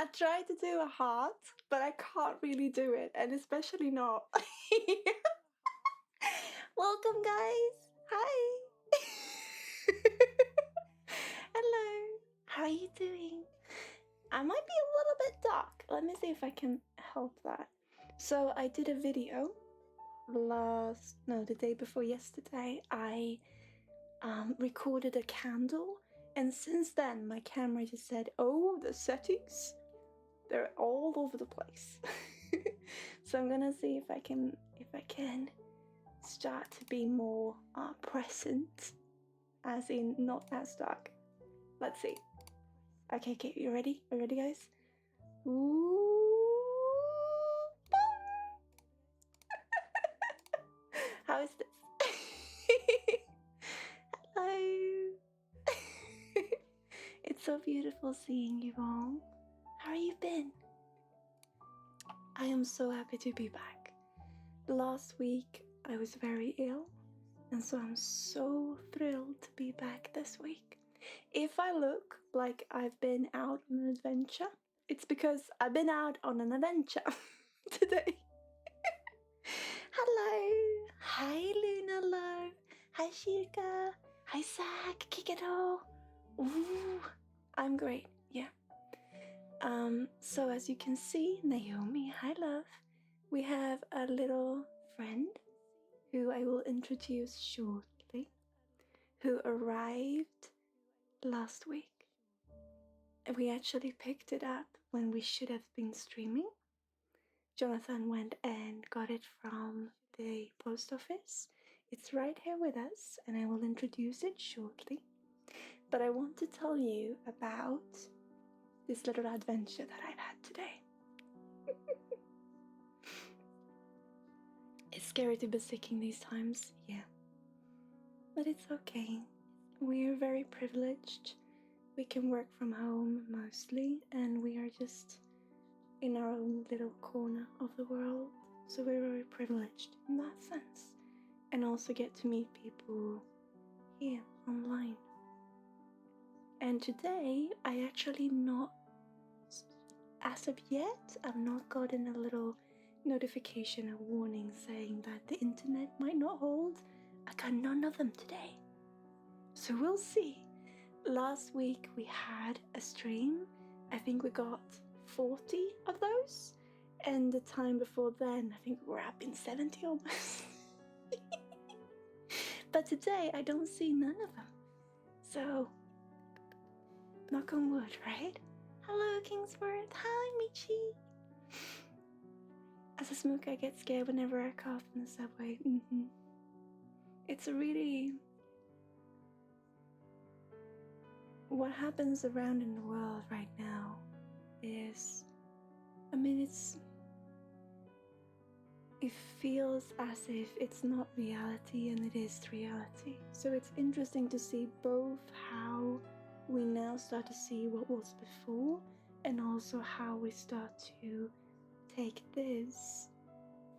I tried to do a heart, but I can't really do it, and especially not. Welcome, guys. Hi. Hello. How are you doing? I might be a little bit dark. Let me see if I can help that. So I did a video the day before yesterday. I recorded a candle, and since then my camera just said, oh, the settings, they're all over the place. So I'm gonna see if I can start to be more present, as in not as dark. Let's see. Okay, you ready? Are you ready, guys? Ooh. How is this? Hello. It's so beautiful seeing you all. How have you been? I am so happy to be back. Last week I was very ill, and so I'm so thrilled to be back this week. If I look like I've been out on an adventure, it's because I've been out on an adventure today. Hello. Hi, Luna Love. Hi, Shirka. Hi, Zach. Kikado. Ooh, I'm great. Yeah. So as you can see, Naomi, hi, love. We have a little friend who I will introduce shortly, who arrived last week. We actually picked it up when we should have been streaming. Jonathan went and got it from the post office. It's right here with us, and I will introduce it shortly. But I want to tell you about this little adventure that I've had today. It's scary to be sick in these times, yeah. But it's okay. We're very privileged. We can work from home mostly, and we are just in our own little corner of the world. So we're very privileged in that sense. And also get to meet people here online. And today, I actually not, as of yet, I've not gotten a little notification or warning saying that the internet might not hold. I got none of them today. So we'll see. Last week we had a stream. I think we got 40 of those. And the time before then, I think we were up in 70 almost. But today I don't see none of them. So, knock on wood, right? Hello, Kingsworth. Hi, Michi. As a smoker, I get scared whenever I cough in the subway. It's a really... What happens around in the world right now is... it feels as if it's not reality and it is reality. So it's interesting to see both how we now start to see what was before, and also how we start to take this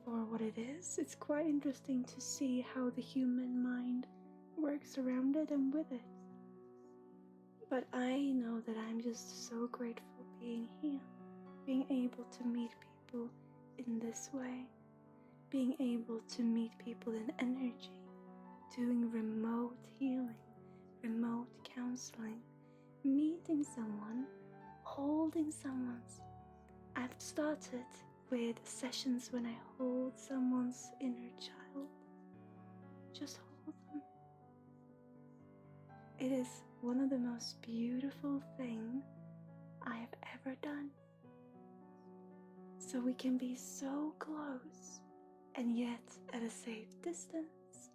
for what it is. It's quite interesting to see how the human mind works around it and with it. But I know that I'm just so grateful being here, being able to meet people in this way, being able to meet people in energy, doing remote healing, remote counseling, meeting someone, holding someone's. I've started with sessions when I hold someone's inner child. Just hold them. It is one of the most beautiful things I have ever done. So we can be so close and yet at a safe distance.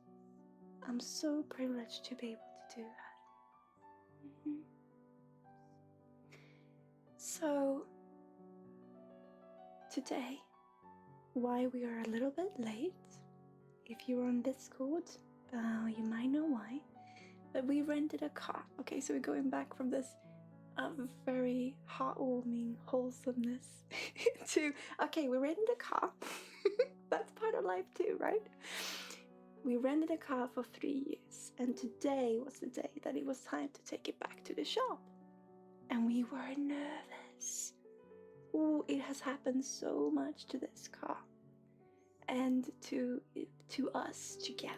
I'm so privileged to be able to do that. So today, why we are a little bit late, if you're on Discord, you might know why, but we rented a car. Okay, so we're going back from this very heartwarming wholesomeness to, okay, we rented a car. That's part of life too, right? We rented a car for 3 years, and today was the day that it was time to take it back to the shop. And we were nervous. Oh, it has happened so much to this car and to us together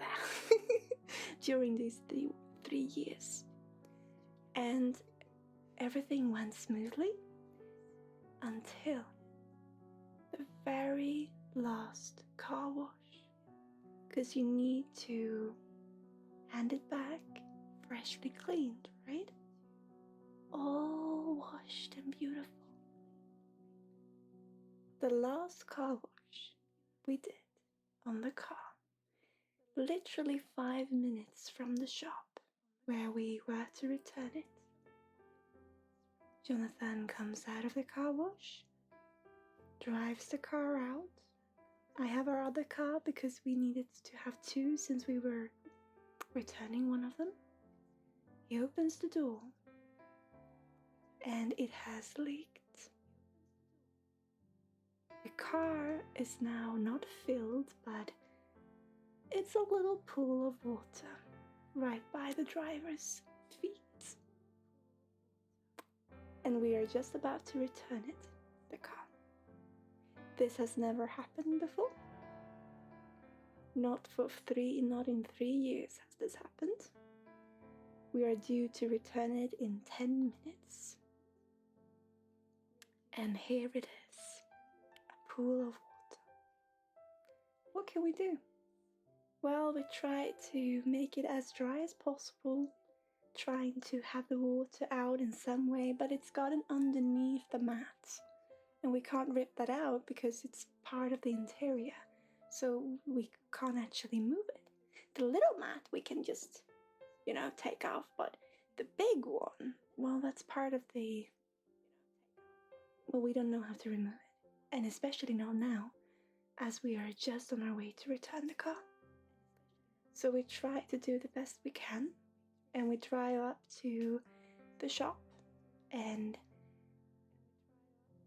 during these three years. And everything went smoothly until the very last car wash, because you need to hand it back freshly cleaned, right? All washed and beautiful. The last car wash we did on the car, literally 5 minutes from the shop where we were to return it. Jonathan comes out of the car wash, drives the car out. I have our other car because we needed to have two since we were returning one of them. He opens the door and it has leaked. The car is now not filled, but it's a little pool of water right by the driver's feet. And we are just about to return it, the car. This has never happened before. Not in 3 years has this happened. We are due to return it in 10 minutes. And here it is, a pool of water. What can we do? Well, we try to make it as dry as possible, trying to have the water out in some way, but it's gotten underneath the mat. And we can't rip that out because it's part of the interior. So we can't actually move it. The little mat we can just, take off, but the big one, well, that's part of the... Well, we don't know how to remove it. And especially not now, as we are just on our way to return the car. So we try to do the best we can, and we drive up to the shop, and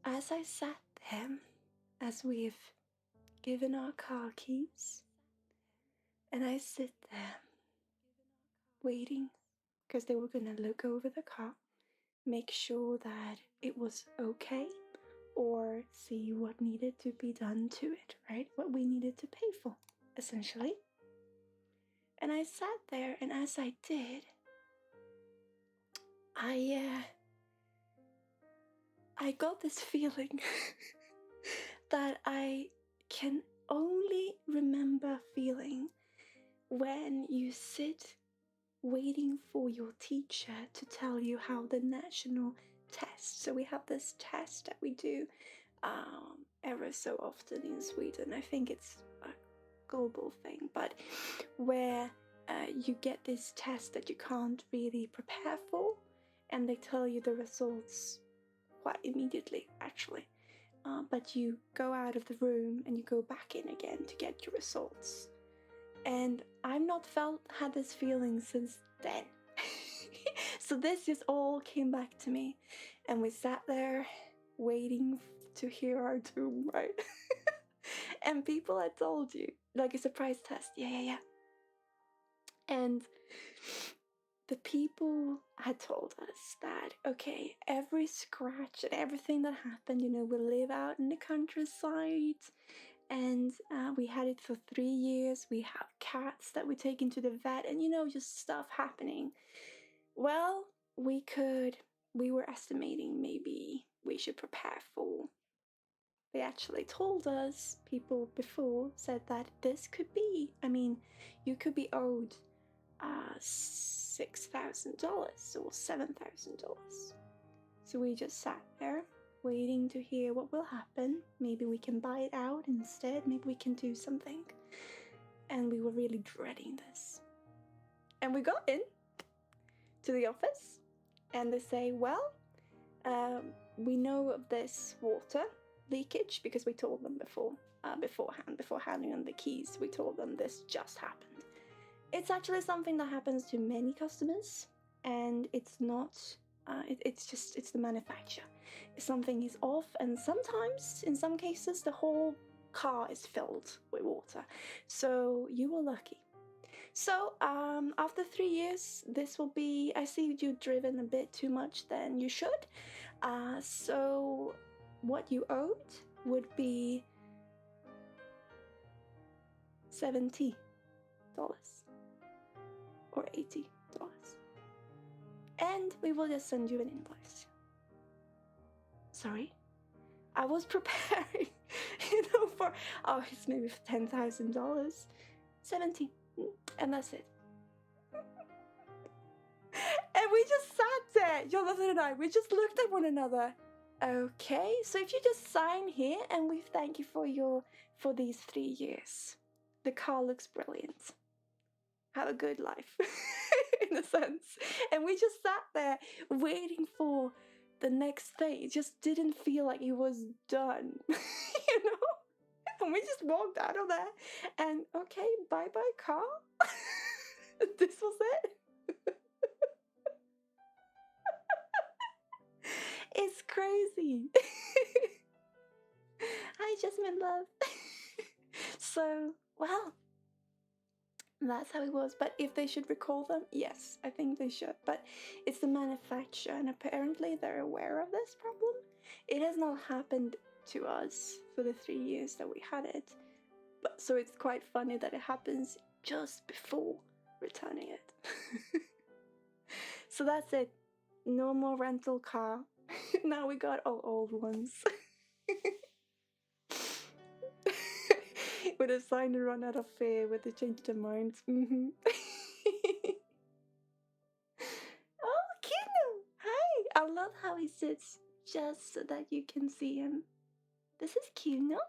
as I sat there, as we've given our car keys, and I sit there waiting, because they were going to look over the car, make sure that it was okay, or see what needed to be done to it, right? What we needed to pay for, essentially. And I sat there, and as I did, I got this feeling that I can only remember feeling when you sit waiting for your teacher to tell you how the national test. So we have this test that we do ever so often in Sweden. I think it's a global thing, but where you get this test that you can't really prepare for, and they tell you the results quite immediately, actually. But you go out of the room and you go back in again to get your results. And I've not had this feeling since then. So this just all came back to me, and we sat there waiting to hear our doom, right? And people had told you, like a surprise test, yeah. And the people had told us that, okay, every scratch and everything that happened, we live out in the countryside, and we had it for 3 years. We have cats that we take into the vet, and just stuff happening. Well, we were estimating maybe we should prepare for. They actually told us, people before said that this could be, you could be owed $6,000 or $7,000. So we just sat there waiting to hear what will happen. Maybe we can buy it out instead. Maybe we can do something. And we were really dreading this. And we got in to the office, and they say, well, we know of this water leakage because we told them beforehand, before handing them the keys. We told them this just happened. It's actually something that happens to many customers, and it's not, it's the manufacturer. If something is off, and sometimes, in some cases, the whole car is filled with water. So you were lucky. So after 3 years, this will be, I see you've driven a bit too much than you should. So what you owed would be $70 or $80. And we will just send you an invoice. Sorry? I was preparing, for, it's maybe $10,000. 70, and that's it. And we just sat there, Jonathan and I, we just looked at one another. Okay, so if you just sign here, and we thank you for these 3 years. The car looks brilliant. Have a good life, in a sense. And we just sat there waiting for the next thing. It just didn't feel like it was done, And we just walked out of there, and okay, bye-bye car. This was it. It's crazy. Hi, Jasmine love. So, well, that's how it was. But if they should recall them, yes, I think they should. But it's the manufacturer, and apparently they're aware of this problem. It has not happened to us for the 3 years that we had it. But so it's quite funny that it happens just before returning it. So that's it. No more rental car. Now we got all old ones. With a sign to run out of fear, with the change their minds. Oh, Kino! Hi! I love how he sits just so that you can see him. This is Kino.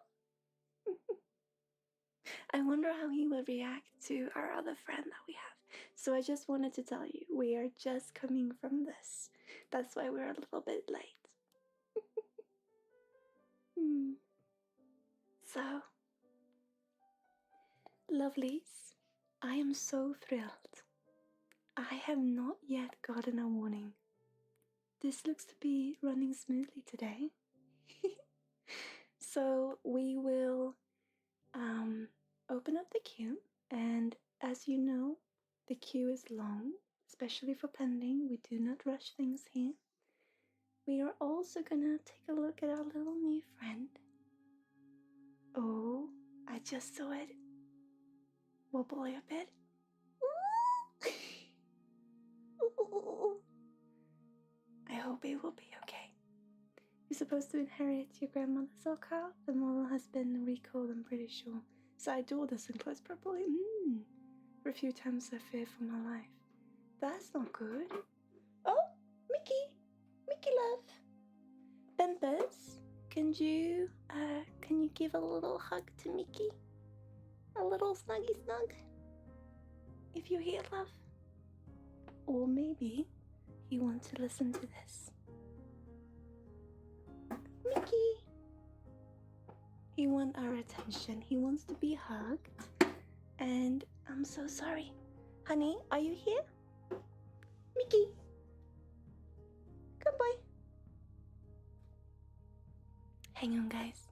I wonder how he will react to our other friend that we have. So I just wanted to tell you, we are just coming from this. That's why we're a little bit late. So, lovelies, I am so thrilled. I have not yet gotten a warning. This looks to be running smoothly today. So we will open up the queue, and as you know, the queue is long, especially for pending. We do not rush things here. We are also gonna take a look at our little new friend. Oh, I just saw it wobbly a bit. Ooh. I hope it will be okay. You're supposed to inherit your grandmother's soul cow. The model has been recalled, I'm pretty sure. Side door doesn't close properly. For a few times I fear for my life. That's not good. Oh, Mickey! Mickey love! Pampers, can you give a little hug to Mickey? A little snuggy snug? If you're here, love. Or maybe you want to listen to this. Mickey! He wants our attention. He wants to be hugged. And I'm so sorry. Honey, are you here? Mickey! Good boy. Hang on, guys.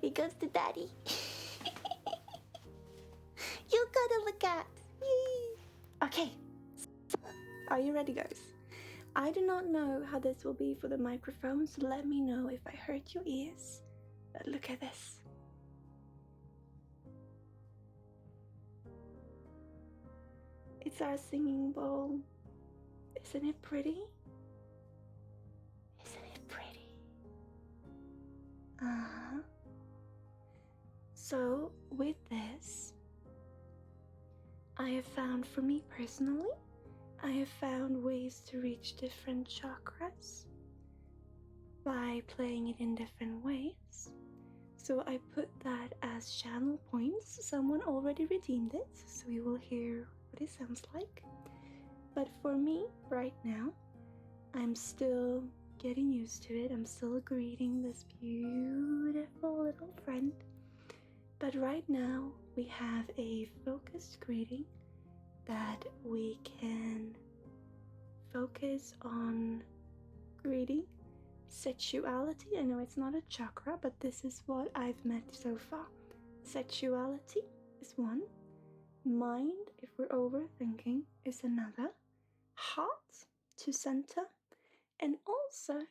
He goes to daddy. You gotta look at. Okay. Are you ready, guys? I do not know how this will be for the microphone, so let me know if I hurt your ears. But look at this. It's our singing bowl. Isn't it pretty? Isn't it pretty? Uh-huh. So, with this, I have found, for me personally, I have found ways to reach different chakras by playing it in different ways. So I put that as channel points. Someone already redeemed it, so we will hear what it sounds like. But for me, right now, I'm still getting used to it. I'm still greeting this beautiful little friend. But right now, we have a focused greeting that we can focus on greeting Sexuality, I know it's not a chakra, but this is what I've met so far. Sexuality is one. Mind, if we're overthinking, is another. Heart to center, and also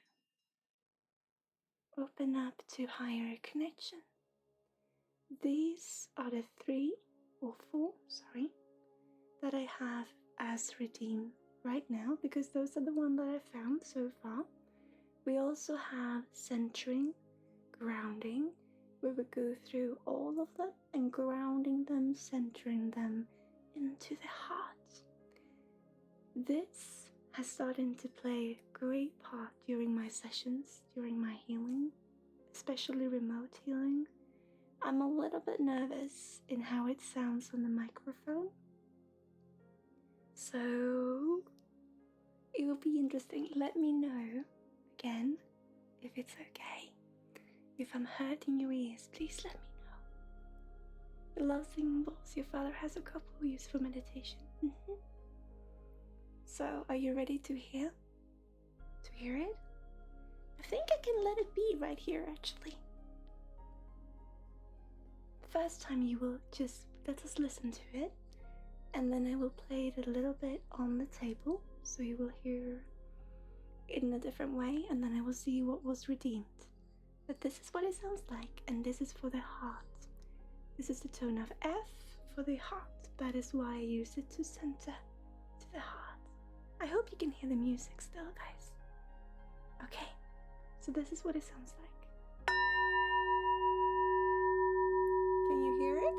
open up to higher connection. These are the 3 or 4, that I have as redeemed right now, because those are the ones that I found so far. We also have centering, grounding, where we go through all of them and grounding them, centering them into the heart. This has started to play a great part during my sessions, during my healing, especially remote healing. I'm a little bit nervous in how it sounds on the microphone, so it will be interesting. Let me know again if it's okay. If I'm hurting your ears, please let me know. You love singing bowls. Your father has a couple used for meditation. So, are you ready to hear? To hear it? I think I can let it be right here, actually. First time you will just let us listen to it, and then I will play it a little bit on the table, so you will hear it in a different way, and then I will see what was redeemed. But this is what it sounds like, and this is for the heart. This is the tone of F for the heart. That is why I use it to center to the heart. I hope you can hear the music still, guys. Okay, so this is what it sounds like. Can you hear it?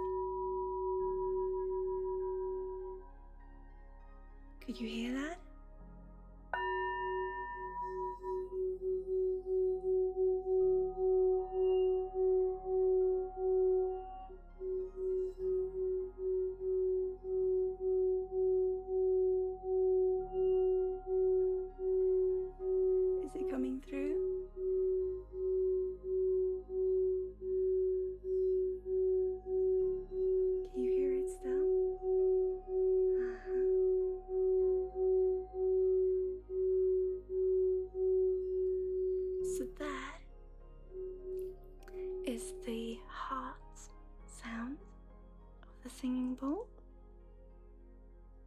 Could you hear that? Is it coming through? Can you hear it still? So that is the heart sound of the singing bowl.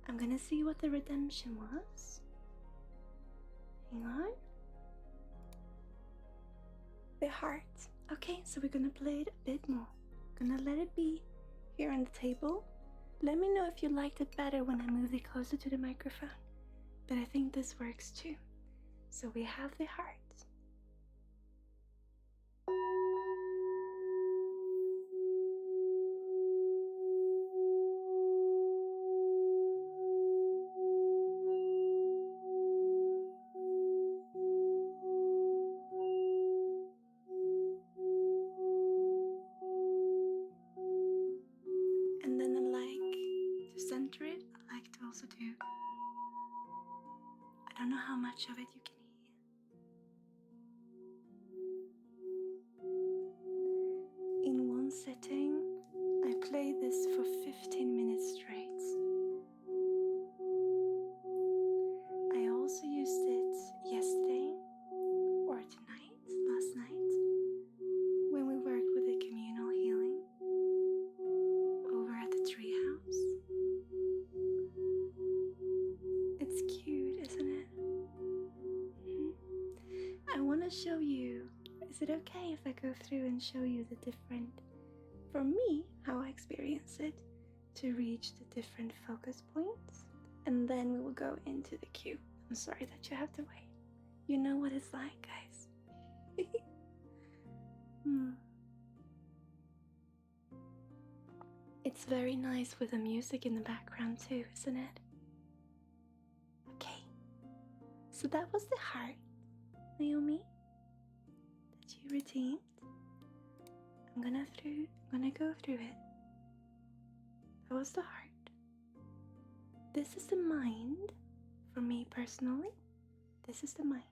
I'm gonna see what the redemption was. Hang on. The heart. Okay, so we're gonna play it a bit more. Gonna let it be here on the table. Let me know if you liked it better when I moved it closer to the microphone. But I think this works too. So we have the heart. And then I like to center it. I like to also do, I don't know how much of it you can hear. In one sitting, I play this for 15 minutes straight. I also used it yesterday or tonight, last night, when we worked with the communal healing over at the treehouse. It's cute, isn't it? I want to show you, is it okay if I go through and show you the different, for me, how I experience it, to reach the different focus points? And then we will go into the cue. I'm sorry that you have to wait. You know what it's like, guys. It's very nice with the music in the background too, isn't it? Okay, so that was the heart, Naomi, that you redeemed. I'm gonna go through it. That was the heart. This is the mind. For me personally, this is the mind.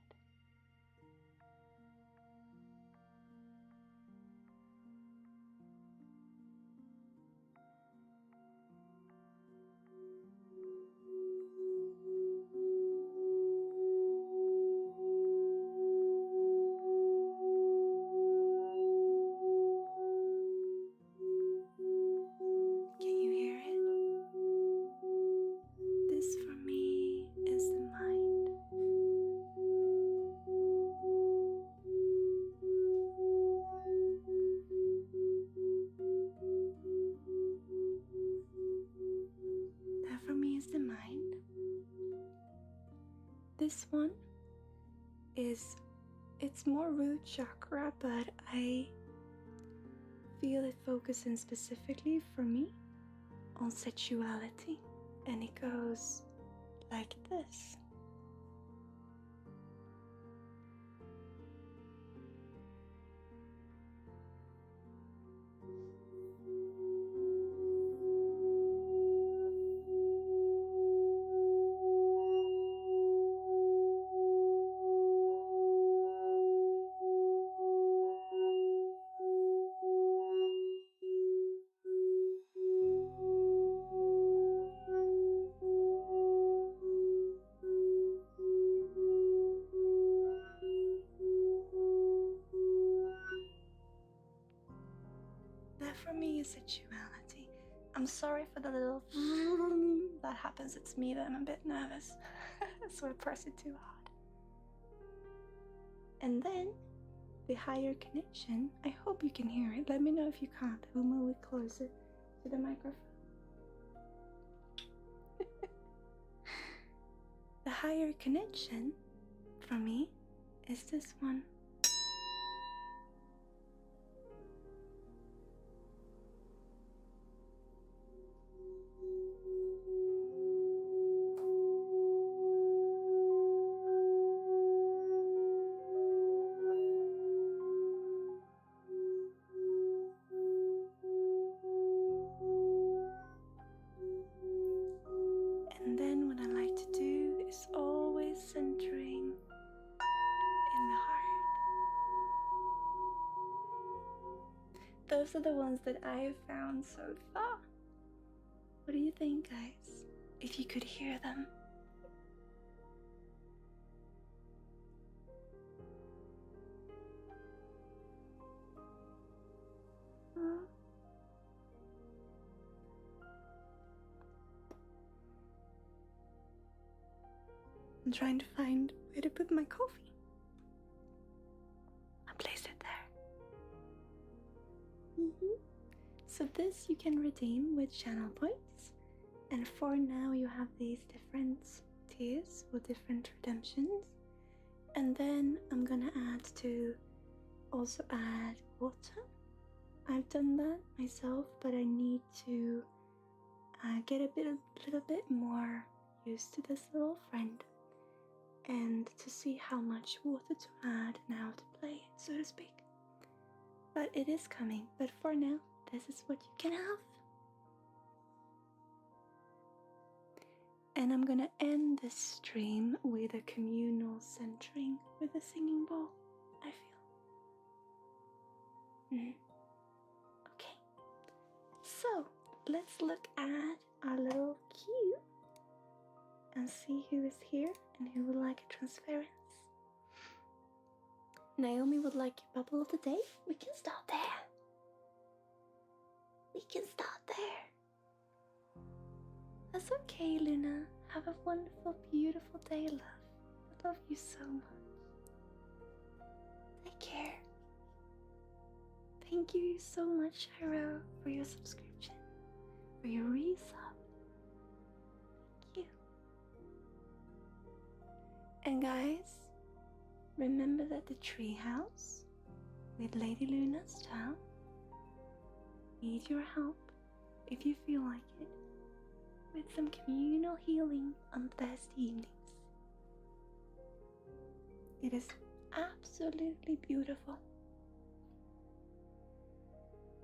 this one it's more root chakra, but I feel it focusing specifically for me on sexuality, and it goes like this. That for me is sexuality. I'm sorry for the little that happens. It's me that I'm a bit nervous, so I press it too hard. And then the higher connection. I hope you can hear it. Let me know if you can't. I will move it closer to the microphone. The higher connection for me is this one. And then what I like to do is always centering in the heart. Those are the ones that I have found so far. What do you think, guys? If you could hear them. I'm trying to find where to put my coffee. I placed it there. So this you can redeem with channel points. And for now you have these different tiers or different redemptions. And then I'm gonna also add water. I've done that myself, but I need to get a little bit more used to this little friend, and to see how much water to add and how to play it, so to speak. But it is coming. But for now, this is what you can have. And I'm gonna end this stream with a communal centering with a singing bowl, I feel. Okay, so let's look at our little queue and see who is here and who would like a transference. Naomi would like your bubble of the day. We can start there. That's okay, Luna. Have a wonderful, beautiful day, love. I love you so much. Take care. Thank you so much, Hiro, for your subscription, for your resub. Thank you. And guys, remember that the treehouse with Lady Luna's style needs your help, if you feel like it, with some communal healing on Thursday evenings. It is absolutely beautiful.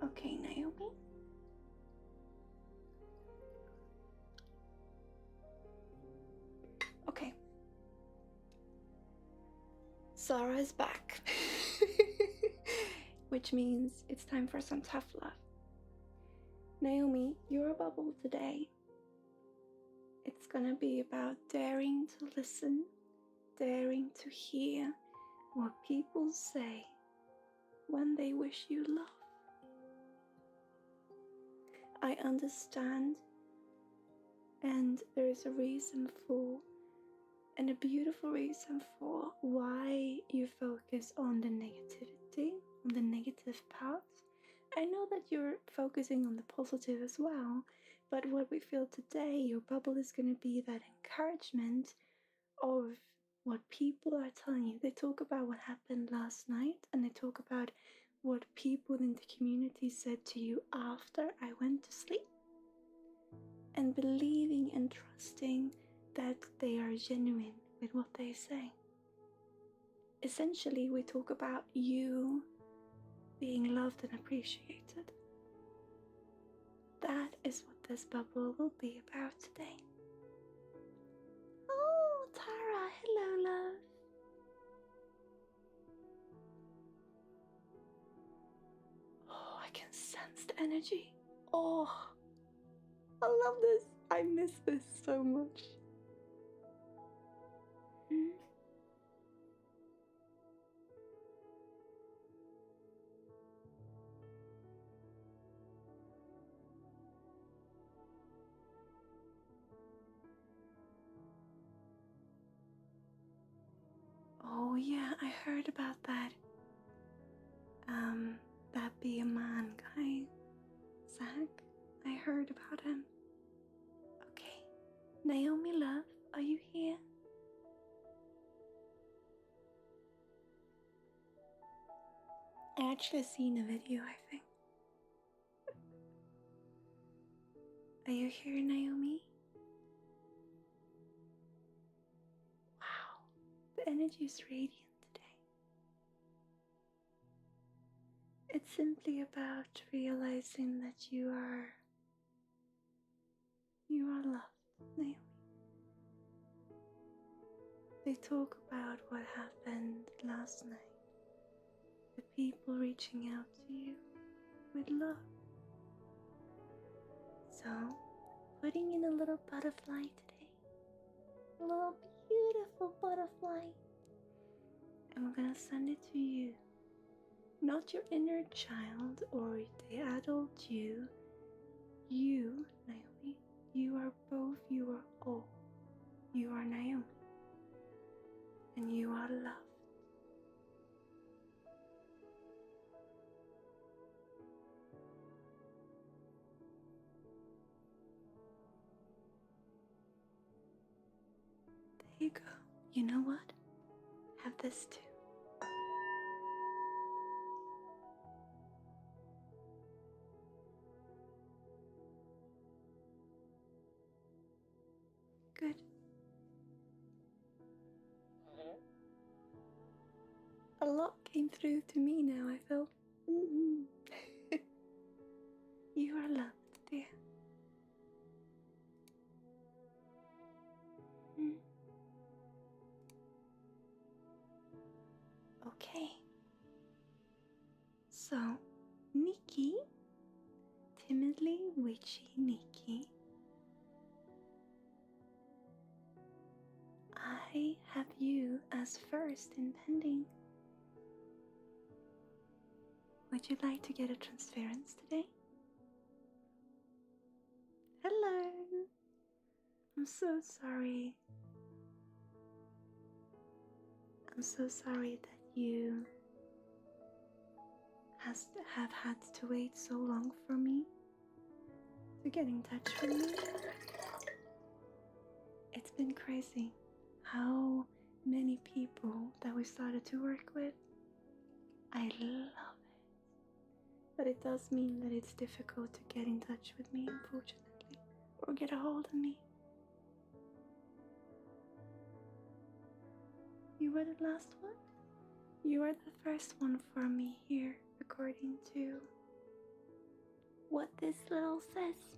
Okay, Naomi. Okay. Sarah is back. Which means it's time for some tough love. Naomi, your bubble today. It's gonna be about daring to listen, daring to hear what people say when they wish you love. I understand, and there is a reason for, and a beautiful reason for, why you focus on the negativity, on the negative parts. I know that you're focusing on the positive as well, but what we feel today, your bubble is going to be that encouragement of what people are telling you. They talk about what happened last night, and they talk about what people in the community said to you after I went to sleep. And believing and trusting that they are genuine with what they say. Essentially, we talk about you being loved and appreciated. That is what this bubble will be about today. Oh, Tara, hello, love. Oh, I can sense the energy. Oh, I love this. I miss this so much. Oh yeah, I heard about that. That be a man guy, Zach. I heard about him. Okay, Naomi love, are you here? I actually seen a video, I think. Are you here, Naomi? Wow, the energy is radiant today. It's simply about realizing that you are loved, Naomi. They talk about what happened last night. The people reaching out to you with love. So, putting in a little butterfly today. A little beautiful butterfly. And we're gonna send it to you. Not your inner child or the adult you. You, Naomi. You are both, you are all. You are Naomi. And you are loved. There you go. You know what? Have this too. Good. A lot came through to me now, I felt. You are loved, dear. Okay. So, Nikki, timidly witchy Nikki, I have you as first in pending. Would you like to get a transference today? Hello. I'm so sorry. I'm so sorry that you have had to wait so long for me to get in touch with me. It's been crazy how many people that we started to work with. I love it. But it does mean that it's difficult to get in touch with me, unfortunately, or get a hold of me. You were the last one? You are the first one for me here, according to what this little says.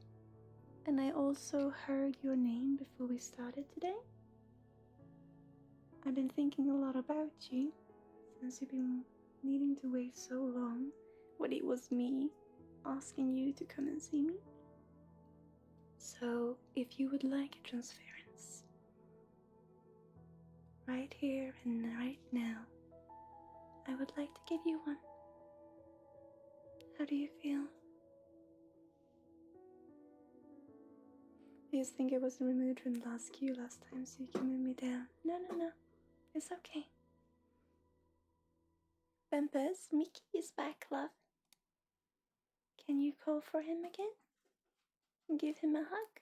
And I also heard your name before we started today. I've been thinking a lot about you since you've been needing to wait so long when it was me asking you to come and see me. So if you would like a transference right here and right now, I would like to give you one. How do you feel? I just think it was removed from the last queue last time, so you can move me down. No. It's okay. Bumpers, Mickey is back, love. Can you call for him again? And give him a hug?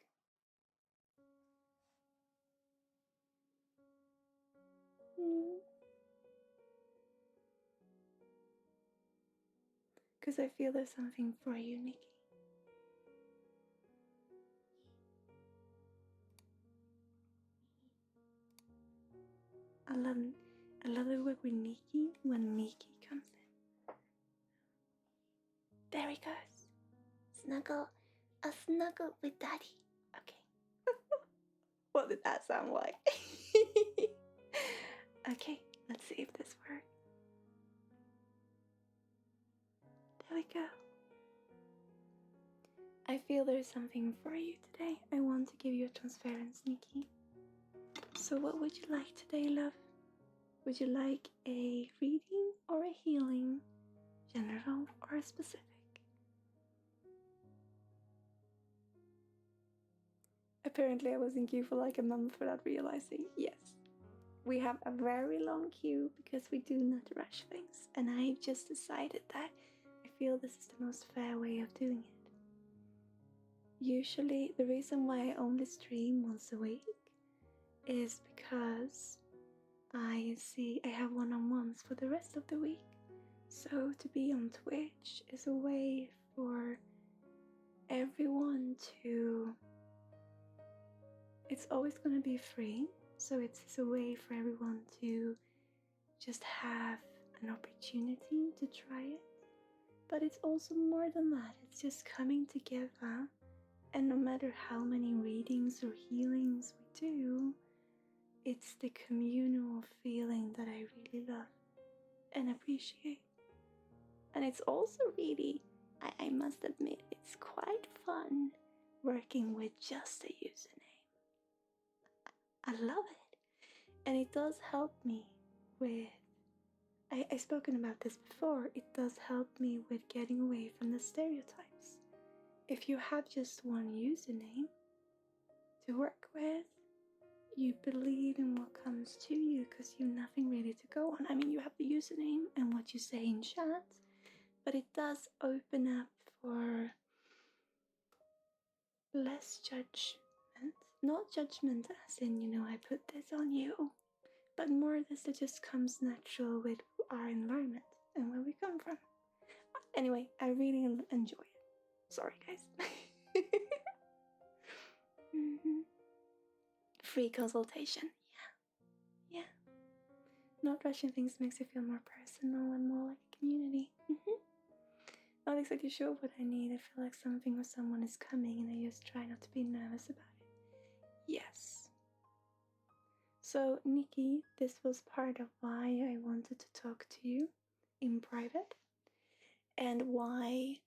Because I feel there's something for you, Nikki. I love the work with Nikki when Nikki comes in. There he goes. Snuggle. A snuggle with Daddy. Okay. What did that sound like? Okay, let's see if this works. There we go. I feel there's something for you today. I want to give you a transference, Nikki. So what would you like today, love? Would you like a reading or a healing? General or specific? Apparently I was in queue for like a month without realizing. Yes. We have a very long queue because we do not rush things. And I just decided that I feel this is the most fair way of doing it. Usually the reason why I only stream once a week is because I have one-on-ones for the rest of the week. So to be on Twitch is a way for everyone to... It's always going to be free, so it's a way for everyone to just have an opportunity to try it. But it's also more than that. It's just coming together, and no matter how many readings or healings we do, it's the communal feeling that I really love and appreciate. And it's also really, I must admit, it's quite fun working with just a username. I love it. And it does help me with, I've spoken about this before, it does help me with getting away from the stereotypes. If you have just one username to work with, you believe in what comes to you because you have nothing really to go on. I mean, you have the username and what you say in chat, but it does open up for less judgment. Not judgment as in, I put this on you, but more this that just comes natural with our environment and where we come from. Anyway, I really enjoy it. Sorry, guys. Free consultation. Yeah. Not rushing things makes it feel more personal and more like a community. Not exactly sure what I need. I feel like something or someone is coming and I just try not to be nervous about it. Yes. So, Nikki, this was part of why I wanted to talk to you in private and why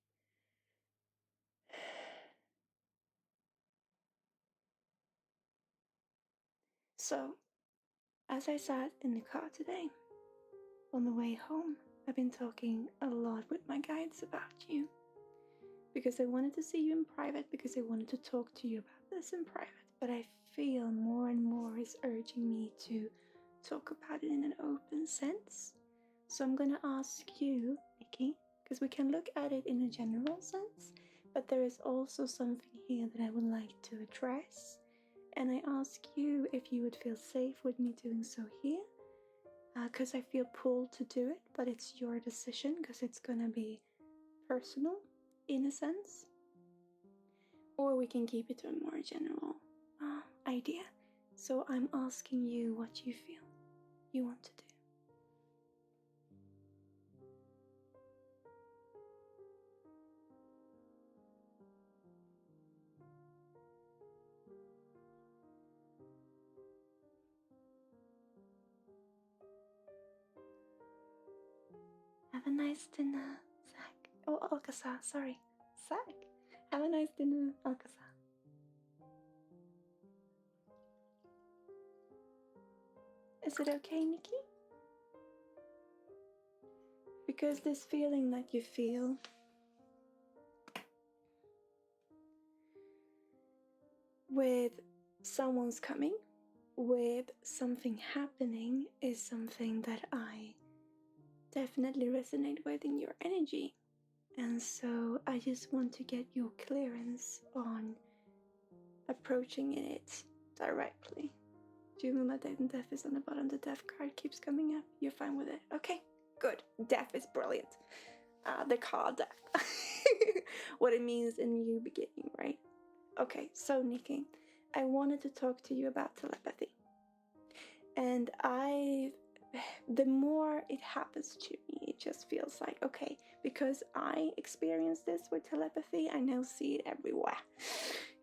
so as I sat in the car today on the way home, I've been talking a lot with my guides about you because I wanted to see you in private, because I wanted to talk to you about this in private, but I feel more and more is urging me to talk about it in an open sense. So I'm gonna ask you, Nikki, because we can look at it in a general sense, but there is also something here that I would like to address. And I ask you if you would feel safe with me doing so here, because I feel pulled to do it, but it's your decision because it's gonna be personal in a sense. Or we can keep it to a more general idea. So I'm asking you what you feel you want to do. Have a nice dinner, Zach. Oh, Alcazar, sorry. Zach. Have a nice dinner, Alcazar. Is it okay, Nikki? Because this feeling that you feel with someone's coming, with something happening, is something that I definitely resonate with in your energy. And so I just want to get your clearance on approaching it directly. Do you remember that death is on the bottom? The death card keeps coming up. You're fine with it. Okay, good. Death is brilliant. The card death. What it means in new beginning, right? Okay, so Nikki, I wanted to talk to you about telepathy. And the more it happens to me, it just feels like, okay, because I experienced this with telepathy, I now see it everywhere.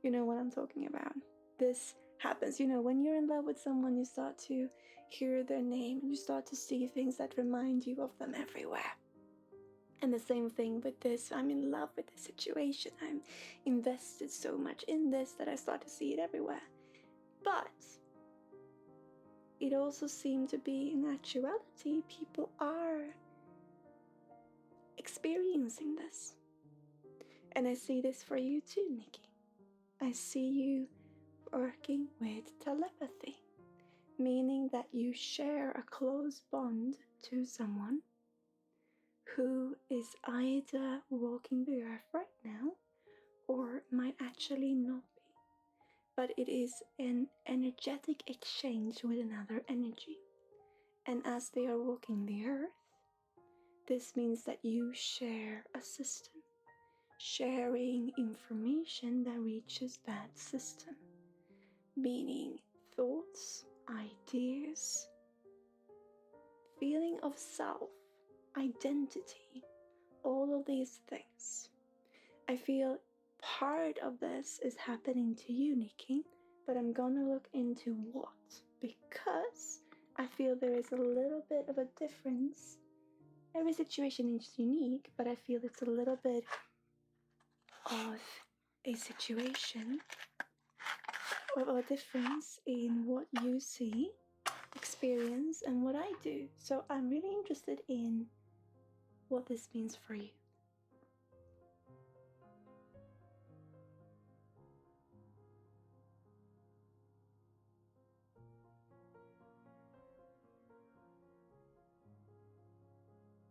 You know what I'm talking about. This happens, when you're in love with someone, you start to hear their name and you start to see things that remind you of them everywhere. And the same thing with this. I'm in love with this situation. I'm invested so much in this that I start to see it everywhere. But it also seemed to be, in actuality, people are experiencing this. And I see this for you too, Nikki. I see you working with telepathy, meaning that you share a close bond to someone who is either walking the earth right now or might actually not be. But it is an energetic exchange with another energy. And as they are walking the earth, this means that you share a system, sharing information that reaches that system, meaning thoughts, ideas, feeling of self, identity, all of these things. I feel part of this is happening to you, Nikki, but I'm gonna look into what, because I feel there is a little bit of a difference. Every situation is unique, but I feel it's a little bit of a situation, of a difference in what you see, experience, and what I do. So I'm really interested in what this means for you.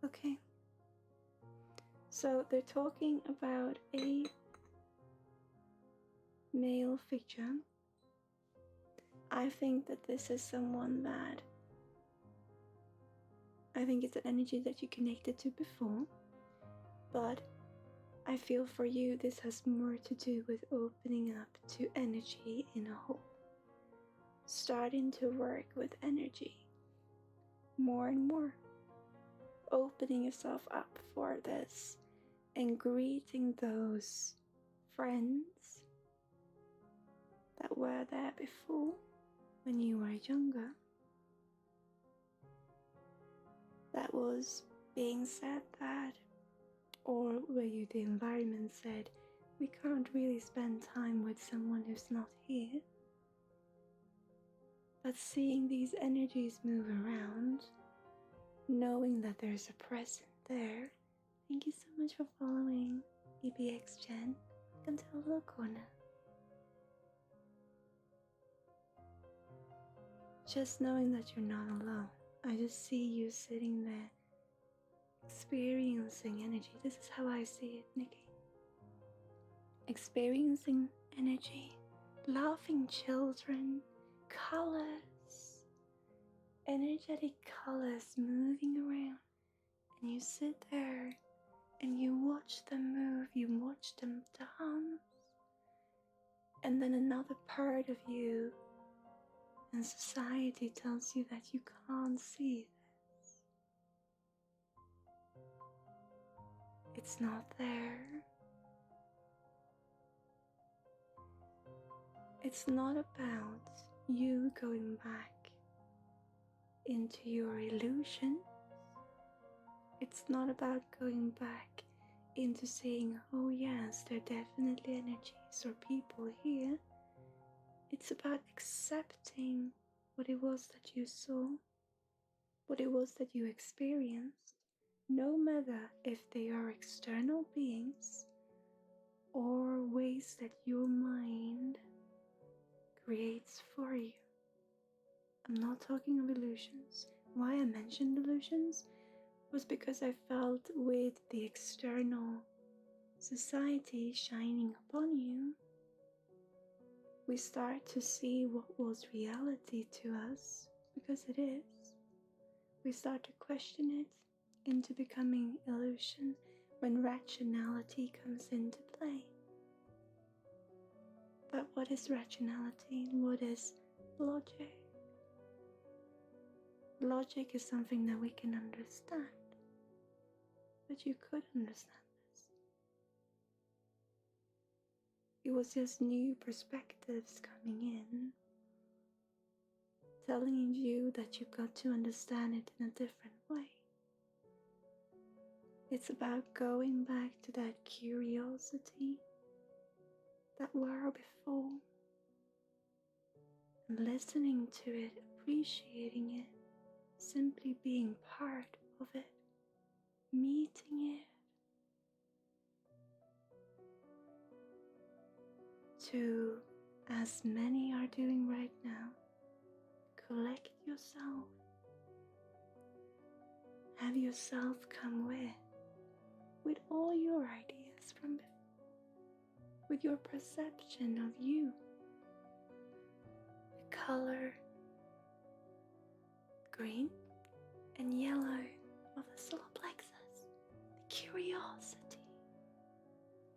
Okay. So they're talking about a male figure. I think that this is someone that I think it's an energy that you connected to before, but I feel for you this has more to do with opening up to energy in a whole. Starting to work with energy more and more. Opening yourself up for this and greeting those friends that were there before when you were younger. That was being said that, or where the environment said, we can't really spend time with someone who's not here. But seeing these energies move around, knowing that there's a present there. Thank you so much for following EBX Jen. Welcome to the little corner. Just knowing that you're not alone. I just see you sitting there, experiencing energy. This is how I see it, Nikki. Experiencing energy, laughing children, colors, energetic colors moving around. And you sit there and you watch them move, you watch them dance. And then another part of you and society tells you that you can't see this. It's not there. It's not about you going back into your illusions. It's not about going back into saying, oh yes, there are definitely energies or people here. It's about accepting what it was that you saw, what it was that you experienced, no matter if they are external beings or ways that your mind creates for you. I'm not talking of illusions. Why I mentioned illusions was because I felt with the external society shining upon you, we start to see what was reality to us, because it is. We start to question it into becoming illusion when rationality comes into play. But what is rationality and what is logic? Logic is something that we can understand, but you could understand this. It was just new perspectives coming in, telling you that you've got to understand it in a different way. It's about going back to that curiosity that were before, and listening to it, appreciating it, simply being part of it, meeting it, to, as many are doing right now, collect yourself, have yourself come with all your ideas from before, with your perception of you, the color green and yellow of the solar plexus, the curiosity,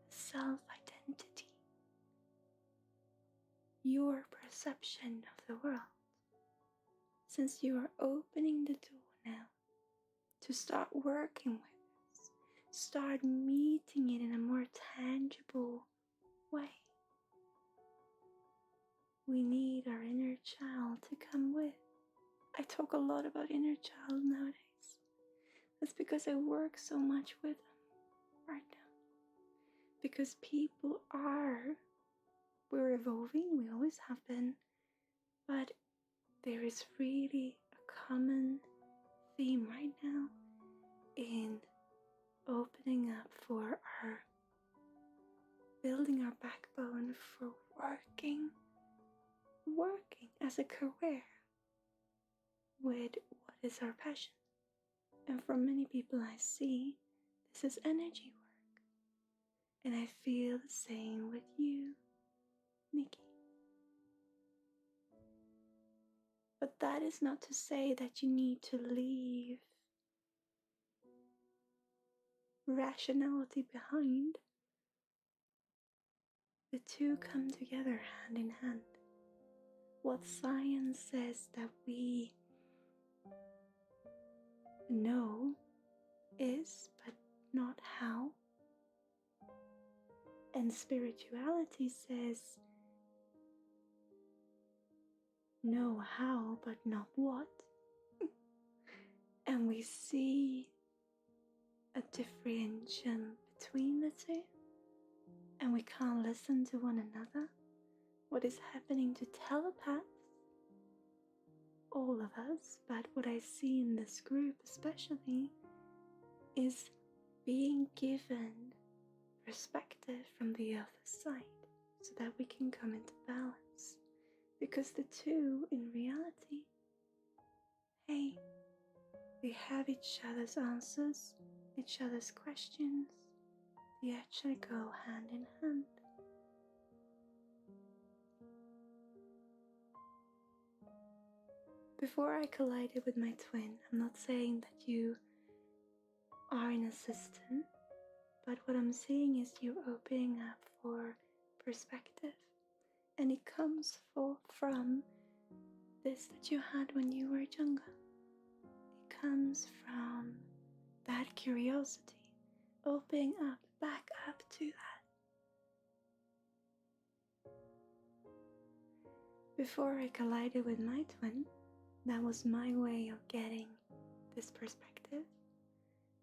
the self-identity, your perception of the world. Since you are opening the door now to start working with this, start meeting it in a more tangible way. We need our inner child to come with. I talk a lot about inner child nowadays. That's because I work so much with them right now. Because we're evolving, we always have been, but there is really a common theme right now in opening up for our building our backbone for working as a career with what is our passion. And for many people I see, this is energy work. And I feel the same with you, Nikki. But that is not to say that you need to leave rationality behind. The two come together hand in hand. What science says that we know is, but not how. And spirituality says know how, but not what. And we see a differentiation between the two, and we can't listen to one another. What is happening to telepaths? All of us, but what I see in this group especially is being given perspective from the other side so that we can come into balance. Because the two, in reality, hey, they have each other's answers, each other's questions. They actually go hand in hand. Before I collided with my twin, I'm not saying that you are an assistant, but what I'm saying is you opening up for perspective. And it comes from this that you had when you were younger. It comes from that curiosity, opening up, back up to that. Before I collided with my twin, that was my way of getting this perspective.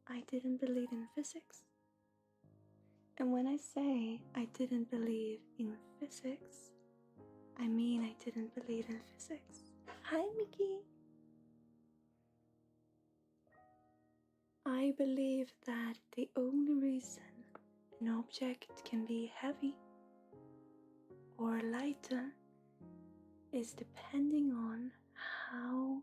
I didn't believe in physics. And when I say I didn't believe in physics, I mean I didn't believe in physics. Hi, Mickey. I believe that the only reason an object can be heavy or lighter is depending on how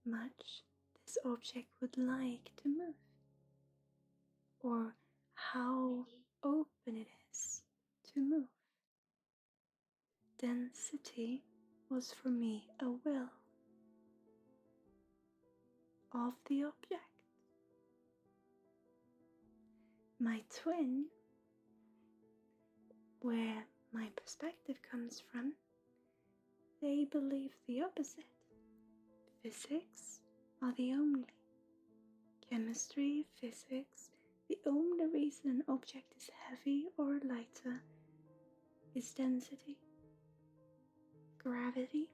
much this object would like to move, or how open it is to move. density was for me a will of the object. My twin, where my perspective comes from, they believe the opposite. Physics are the only. Chemistry, physics, the only reason an object is heavy or lighter is density, gravity.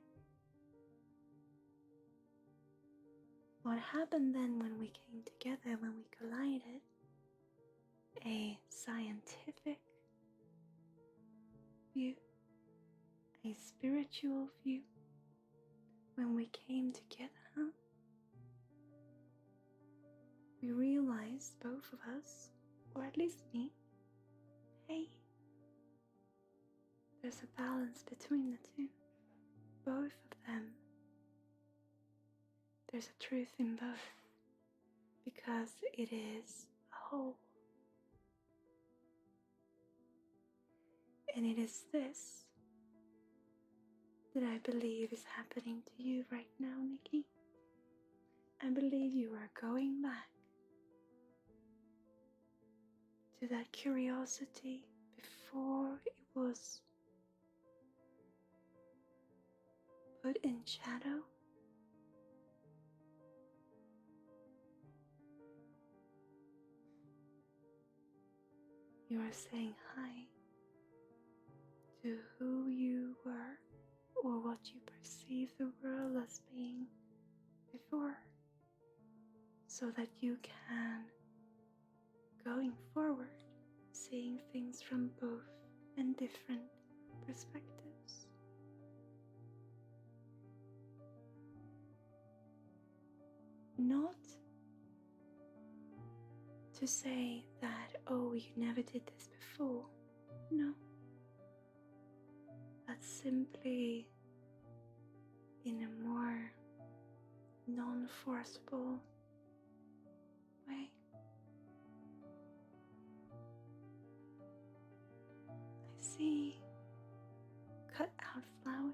What happened then when we came together, when we collided? A scientific view, a spiritual view. When we came together, we realized, both of us, or at least me, hey, there's a balance between the two, both of them. There's a truth in both, because it is a whole. And it is this that I believe is happening to you right now, Nikki. I believe you are going back to that curiosity before it was put in shadow. You are saying hi to who you were or what you perceive the world as being before, so that you can, going forward, seeing things from both and different perspectives. Not to say that, oh, you never did this before. No. But simply in a more non-forceful way. I see cut out flowers,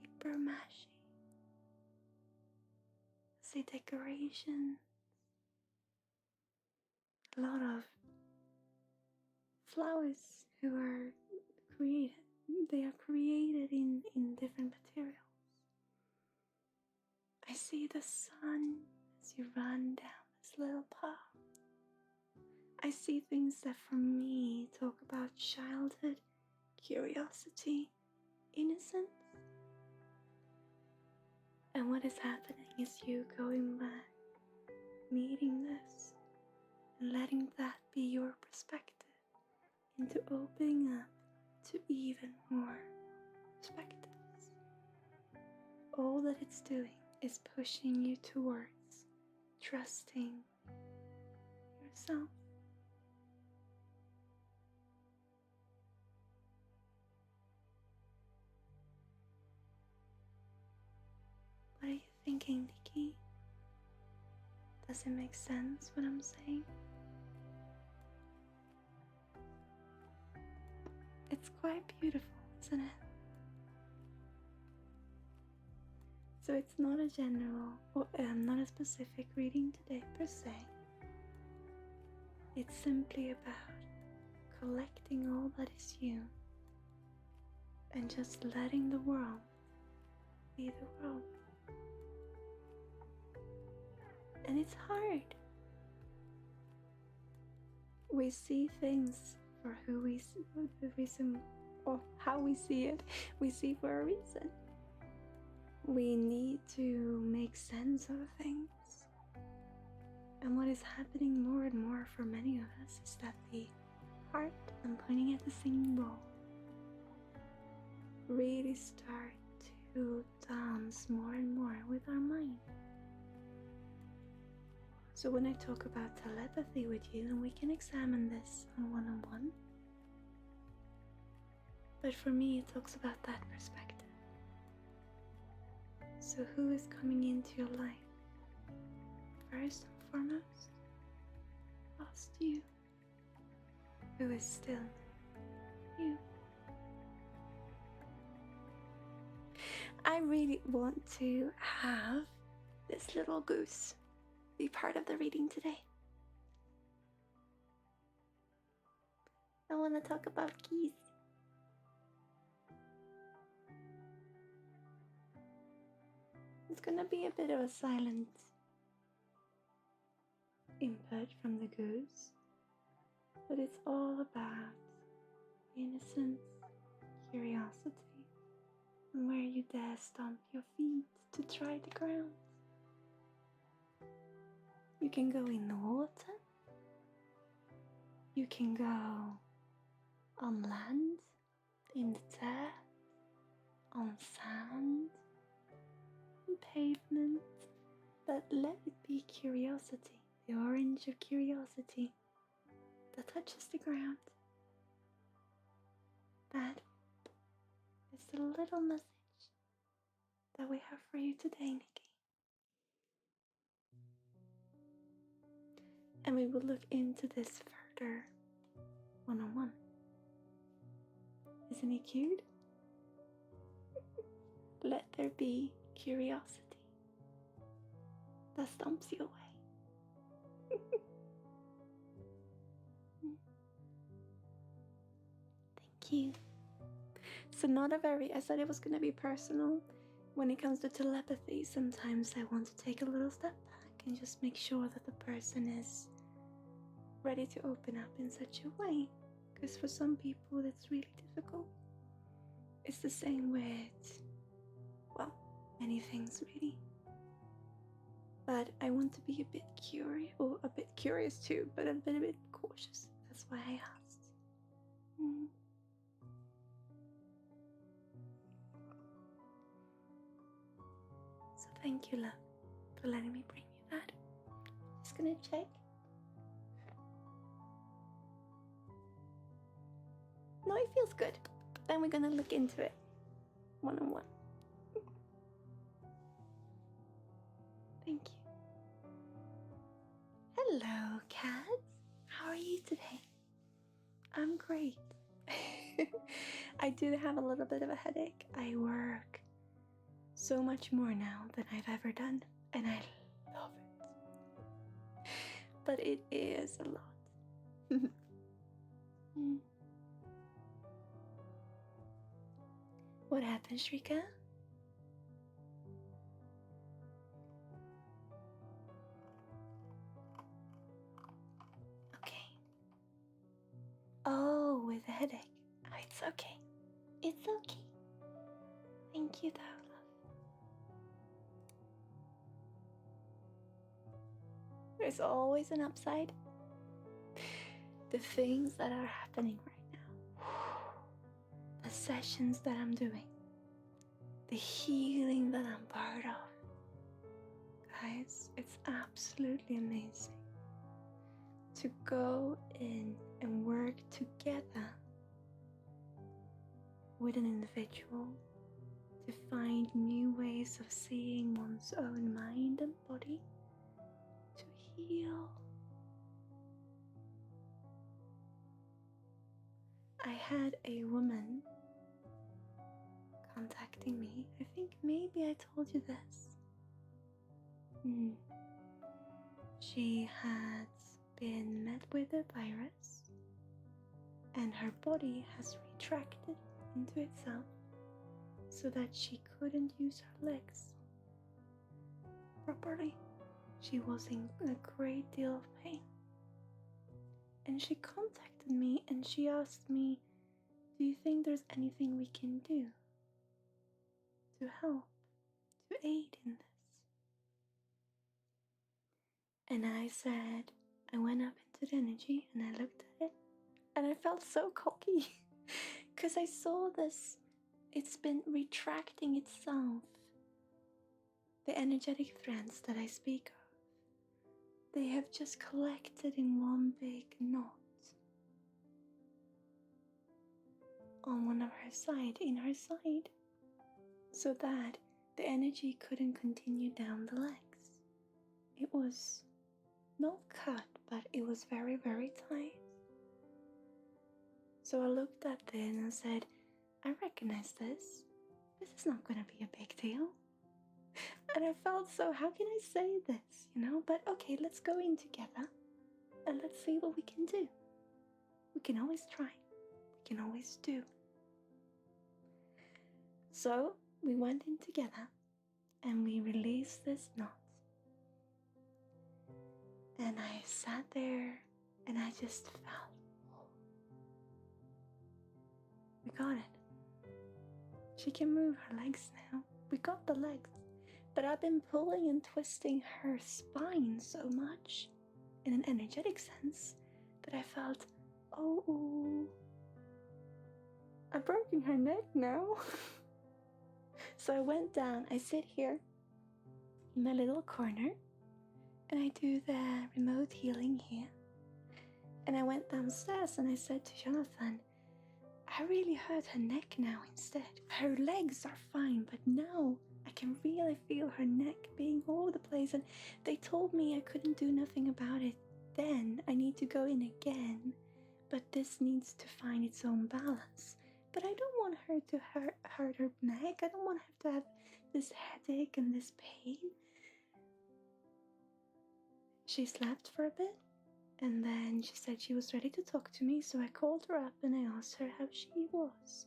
paper mache. I see decorations, a lot of flowers who are created. They are created in different materials. I see the sun as you run down this little path. I see things that for me talk about childhood, curiosity, innocence. And what is happening is you going back, meeting this, and letting that be your perspective into opening up to even more perspectives. All that it's doing is pushing you towards trusting yourself. What are you thinking, Nikki? Does it make sense what I'm saying? It's quite beautiful, isn't it? So it's not a general or not a specific reading today per se. It's simply about collecting all that is you and just letting the world be the world. And it's hard. We see things for who we see, the reason, or how we see it, we see for a reason. We need to make sense of things. And what is happening more and more for many of us is that the heart, I'm pointing at the singing bowl, really start to dance more and more with our mind. So when I talk about telepathy with you, and we can examine this on one-on-one, but for me it talks about that perspective. So who is coming into your life? First and foremost, lost you. Who is still you? I really want to have this little goose be part of the reading today. I want to talk about geese. It's gonna be a bit of a silent input from the goose, but it's all about innocence, curiosity, and where you dare stomp your feet to try the ground. You can go in the water, you can go on land, in the dirt, on sand, on pavement, but let it be curiosity, the orange of curiosity that touches the ground. That is the little message that we have for you today, Nikki. And we will look into this further one-on-one. Isn't he cute? Let there be curiosity that stomps you away. Thank you. So I said it was going to be personal. When it comes to telepathy, sometimes I want to take a little step back and just make sure that the person is ready to open up in such a way. Because for some people, it's really difficult. It's the same with, well, many things really. But I want to be a bit curious too, but a bit cautious. That's why I asked. So thank you, love, for letting me bring you that. Just gonna check. No, it feels good. Then we're gonna look into it one-on-one. Thank you. Hello, cats. How are you today? I'm great. I do have a little bit of a headache. I work so much more now than I've ever done, and I love it. But it is a lot. What happened, Shrika? Okay. Oh, with a headache. Oh, it's okay. It's okay. Thank you, though, love. There's always an upside. The things that are happening right now. The sessions that I'm doing. The healing that I'm part of. Guys, it's absolutely amazing to go in and work together with an individual to find new ways of seeing one's own mind and body, to heal. I had a woman contacting me. I think maybe I told you this. She had been met with a virus and her body has retracted into itself so that she couldn't use her legs properly. She was in a great deal of pain. And she contacted me and she asked me, do you think there's anything we can do to help, to aid in this? And I said, I went up into the energy and I looked at it and I felt so cocky because I saw this, it's been retracting itself. The energetic threads that I speak of, they have just collected in one big knot on one of her side, in her side, so that the energy couldn't continue down the legs. It was not cut, but it was very, very tight. So I looked at it and I said, I recognize this. this is not going to be a big deal. And I felt so, how can I say this, But okay, let's go in together and let's see what we can do. We can always try. We can always do. So we went in together and we released this knot. And I sat there and I just felt, we got it. She can move her legs now. We got the legs. But I've been pulling and twisting her spine so much in an energetic sense that I felt, oh, I've broken her neck now. So I went down, I sit here in my little corner and I do the remote healing here. And I went downstairs and I said to Jonathan, I really hurt her neck now instead. Her legs are fine, but now I can really feel her neck being all over the place. And they told me I couldn't do nothing about it then. I need to go in again, but this needs to find its own balance. But I don't want her to hurt her neck. I don't want her to have this headache and this pain. She slept for a bit. And then she said she was ready to talk to me, so I called her up and I asked her how she was.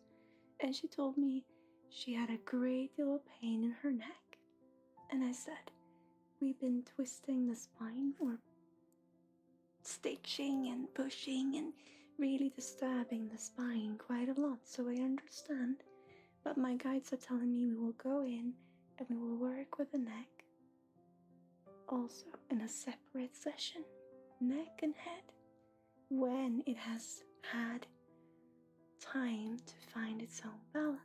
And she told me she had a great deal of pain in her neck. And I said, we've been twisting the spine or stitching and pushing and really disturbing the spine quite a lot, so I understand. But my guides are telling me we will go in and we will work with the neck also in a separate session. Neck and head, when it has had time to find its own balance.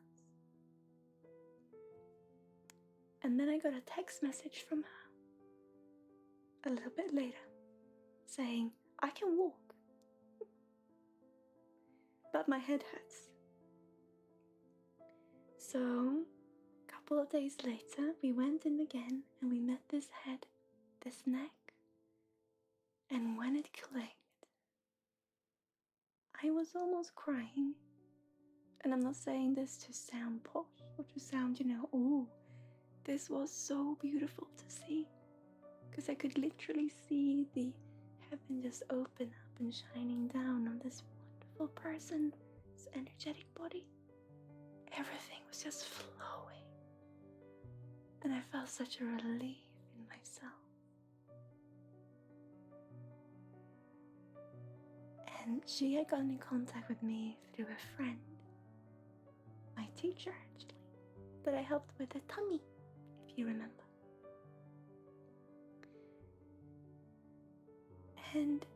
And then I got a text message from her a little bit later saying, I can walk, but my head hurts. So a couple of days later we went in again and we met this head, this neck. And when it clicked, I was almost crying. And I'm not saying this to sound posh or to sound, oh, this was so beautiful to see. Because I could literally see the heaven just open up and shining down on this wonderful person's energetic body. Everything was just flowing. And I felt such a relief in myself. And she had gotten in contact with me through a friend, my teacher actually, that I helped with the tummy, if you remember. And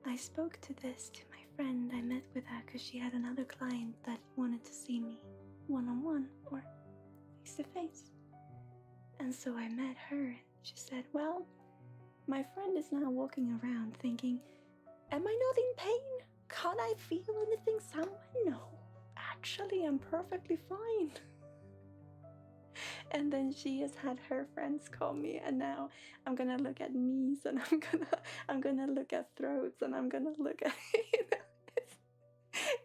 I spoke to this to my friend. I met with her because she had another client that wanted to see me one-on-one or face-to-face. And so I met her and she said, well, my friend is now walking around thinking, am I not in pain? Can't I feel anything somewhere? No, actually I'm perfectly fine. And then she has had her friends call me, and now I'm gonna look at knees, and I'm gonna look at throats, and I'm gonna look at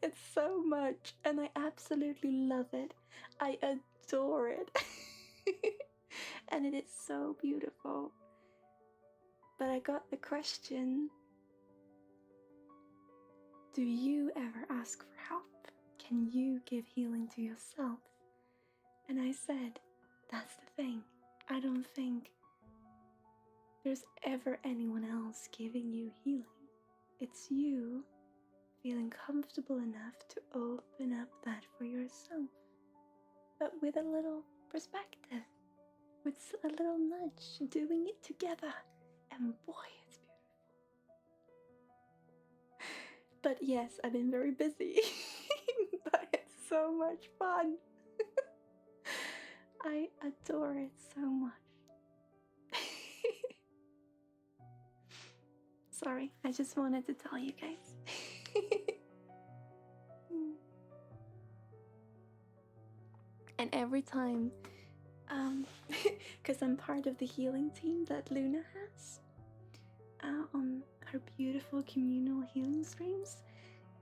it's so much, and I absolutely love it. I adore it. And it is so beautiful. But I got the question, do you ever ask for help? Can you give healing to yourself? And I said, that's the thing. I don't think there's ever anyone else giving you healing. It's you feeling comfortable enough to open up that for yourself. But with a little perspective, with a little nudge, doing it together. And boy, it's beautiful. But yes, I've been very busy. But it's so much fun. I adore it so much. Sorry, I just wanted to tell you guys. And every time, because I'm part of the healing team that Luna has on her beautiful communal healing streams,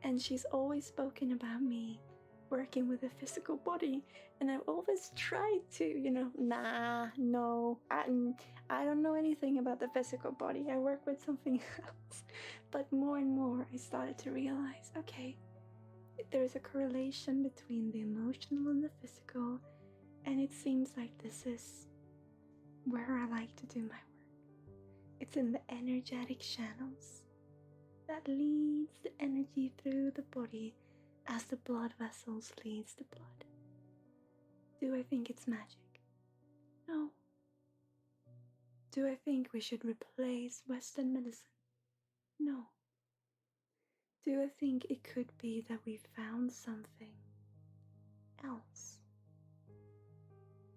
and she's always spoken about me working with a physical body, and I've always tried to, no, I don't know anything about the physical body. I work with something else. But more and more, I started to realize, okay, there's a correlation between the emotional and the physical, and it seems like this is where I like to do my work. It's in the energetic channels that leads the energy through the body as the blood vessels leads the blood. Do I think it's magic? No. Do I think we should replace Western medicine? No. Do I think it could be that we found something else?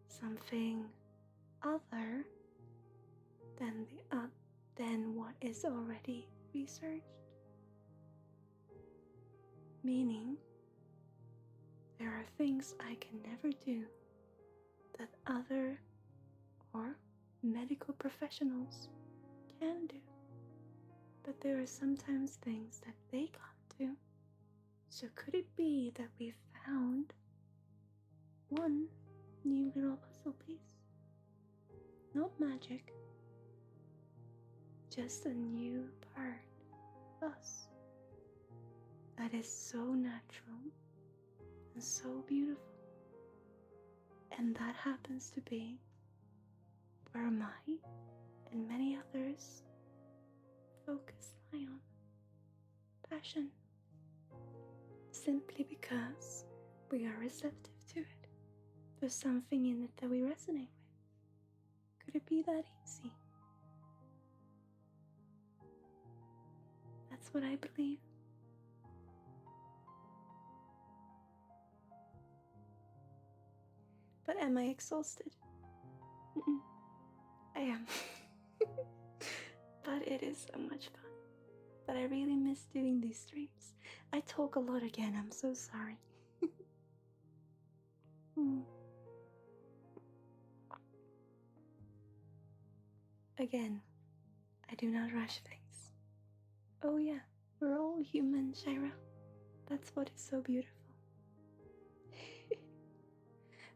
Something other than what is already researched? Meaning, there are things I can never do that other or medical professionals can do. But there are sometimes things that they can't do. So could it be that we found one new little puzzle piece? Not magic, just a new part of us that is so natural and so beautiful. And that happens to be where my and many others focus lie on. Passion. Simply because we are receptive to it. There's something in it that we resonate with. Could it be that easy? That's what I believe. But am I exhausted? I am. But it is so much fun. But I really miss doing these streams. I talk a lot again, I'm so sorry. Again, I do not rush things. Oh yeah, we're all human, Shira. That's what is so beautiful.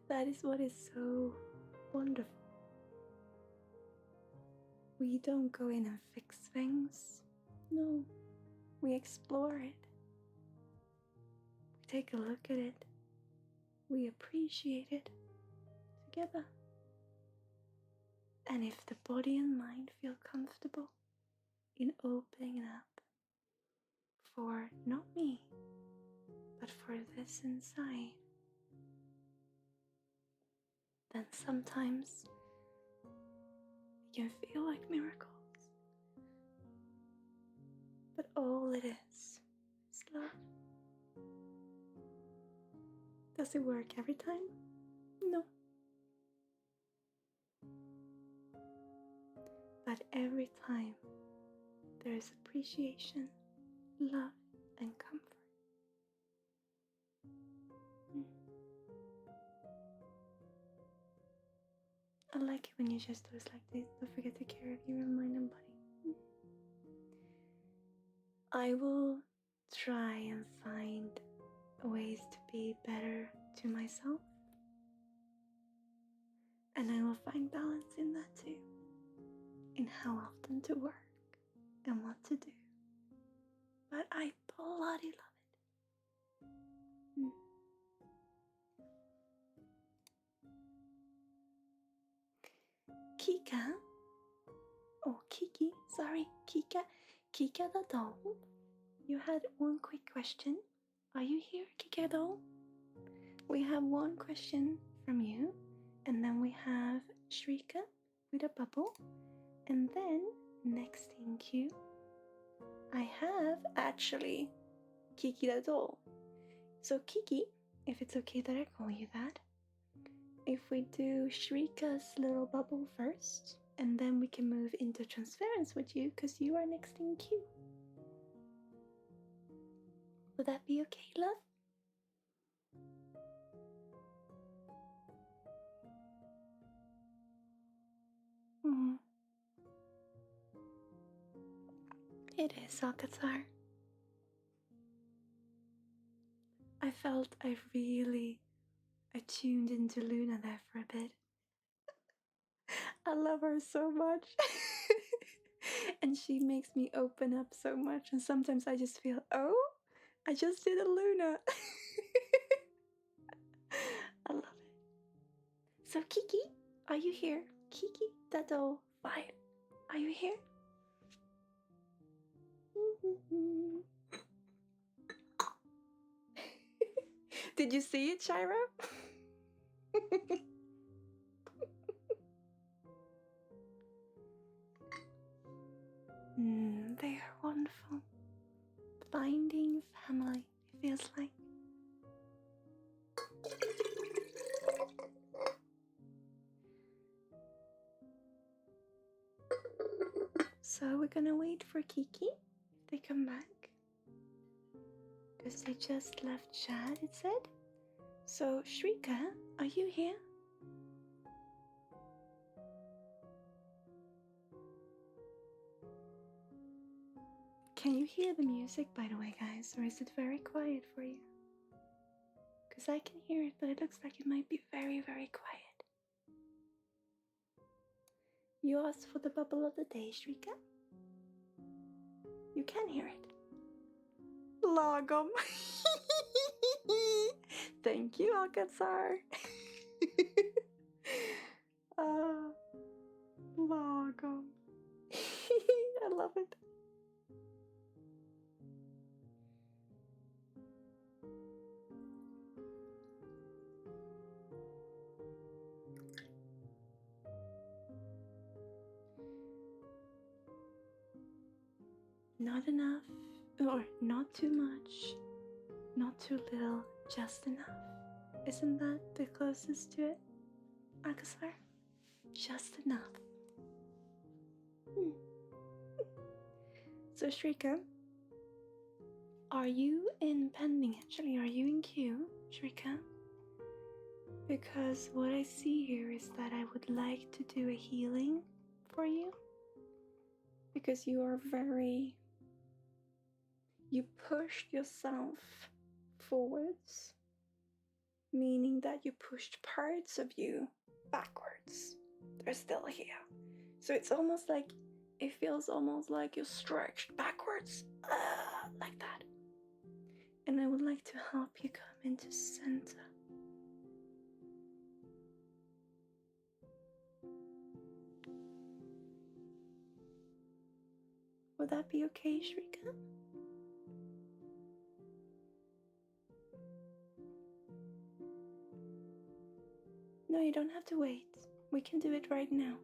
That is what is so wonderful. We don't go in and fix things. No, we explore it. We take a look at it. We appreciate it together. And if the body and mind feel comfortable in opening up for not me, but for this inside, then sometimes it can feel like miracles. But all it is love. Does it work every time? No. But every time there is appreciation, love, and comfort. I like it when you just do it like this. Don't forget to care of your mind and body. I will try and find ways to be better to myself. And I will find balance in that too. In how often to work and what to do. But I bloody love it. Kika, Kika the doll. You had one quick question. Are you here, Kika doll? We have one question from you, and then we have Shrika with a bubble, and then next in queue, I have actually Kiki the doll. So Kiki, if it's okay that I call you that, if we do Shrika's little bubble first, and then we can move into transference with you, because you are next in queue. Would that be okay, love? It is, Alcazar. I I felt I really tuned into Luna there for a bit. I love her so much. And she makes me open up so much, and sometimes I just feel, oh, I just did a Luna. I love it. So Kiki, are you here? Kiki Dato 5, are you here? Did you see it, Shira? They are wonderful. Finding family, it feels like. So we're gonna wait for Kiki if they come back, because they just left chat, it said. So Shrika, are you here? Can you hear the music, by the way, guys, or is it very quiet for you? Because I can hear it, but it looks like it might be very, very quiet. You asked for the bubble of the day, Shrika. You can hear it. Lagom. Thank you, Alcazar. Lagom. I love it. Not enough, or not too much, not too little, just enough. Isn't that the closest to it, Alcazar? Just enough. So Shrika, are you in pending actually? Are you in queue, Shrika? Because what I see here is that I would like to do a healing for you. Because you are you pushed yourself forwards, meaning that you pushed parts of you backwards. They're still here. So it's almost like, it feels almost like you're stretched backwards, like that. And I would like to help you come into center. Would that be okay, Shrika? No, you don't have to wait. We can do it right now.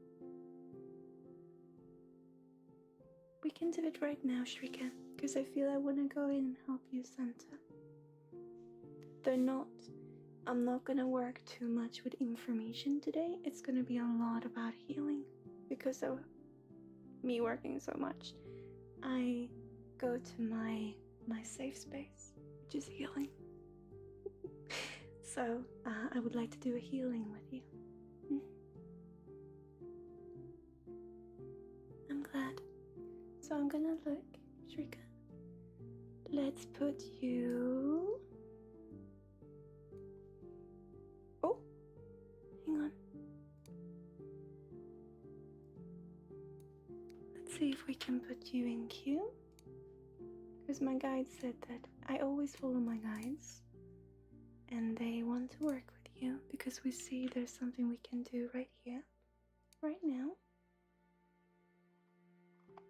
We can do it right now, Shrika, because I feel I want to go in and help you center. I'm not going to work too much with information today. It's going to be a lot about healing because of me working so much. I go to my safe space, which is healing. So I would like to do a healing with you. I'm glad. So I'm gonna look, Shrika. Let's put you... Oh, hang on. Let's see if we can put you in queue. Because my guide said that I always follow my guides. And they want to work with you because we see there's something we can do right here, right now.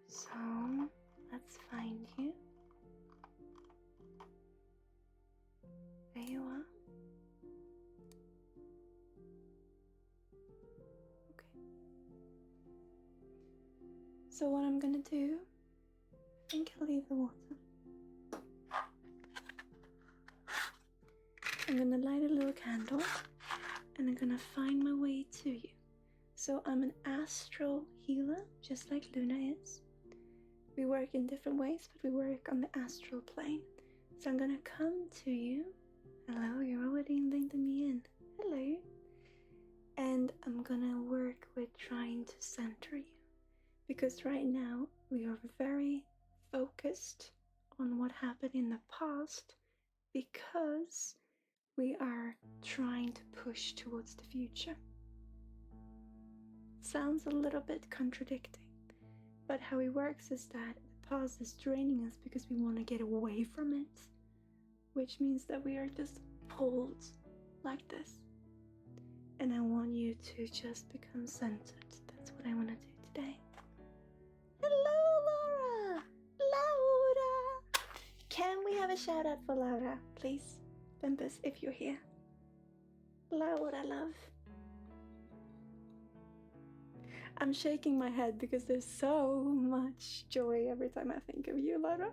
So let's find you. There you are. Okay. So what I'm gonna do, I think I'll leave the water. I'm gonna light a little candle and I'm gonna find my way to you. So I'm an astral healer, just like Luna is. We work in different ways, but we work on the astral plane. So I'm gonna come to you. Hello, you're already inviting me in. Hello. And I'm gonna work with trying to center you. Because right now we are very focused on what happened in the past because we are trying to push towards the future. Sounds a little bit contradicting, but how it works is that the past is draining us because we want to get away from it, which means that we are just pulled like this. And I want you to just become centered. That's what I want to do today. Hello, Laura! Laura! Can we have a shout out for Laura, please? Pimpus, if you're here. Laura, love. I'm shaking my head because there's so much joy every time I think of you, Laura.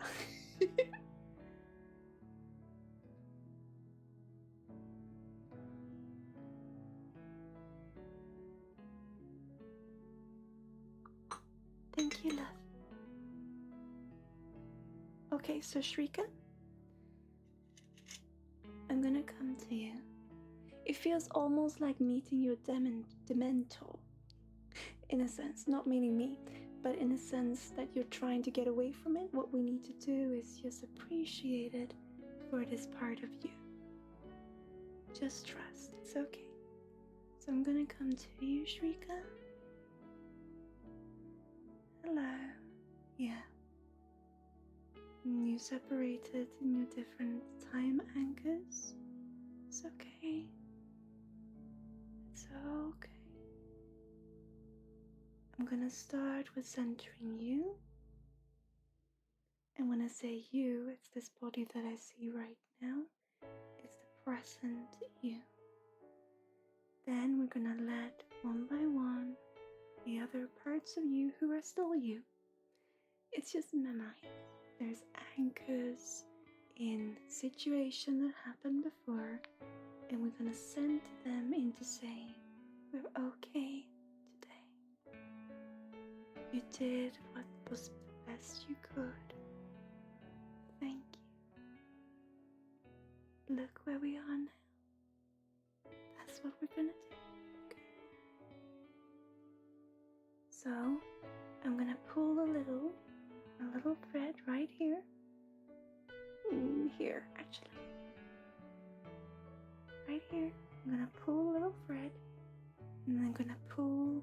Thank you, love. Okay, so Shrika, I'm gonna come to you. It feels almost like meeting your dementor. In a sense, not meaning me, but in a sense that you're trying to get away from it. What we need to do is just appreciate it for it is part of you. Just trust, it's okay. So I'm gonna come to you, Shrika. Hello. Yeah. You separated in your different time anchors. It's okay. It's okay. I'm gonna start with centering you. And when I say you, it's this body that I see right now. It's the present you. Then we're gonna let one by one the other parts of you who are still you. It's just memory. There's anchors in situations that happened before, and we're gonna send them into saying, we're okay today. You did what was the best you could. Thank you. Look where we are now. That's what we're gonna do. Okay. So, I'm gonna pull a little thread right here. Here, actually. Right here. I'm gonna pull a little thread, and I'm gonna pull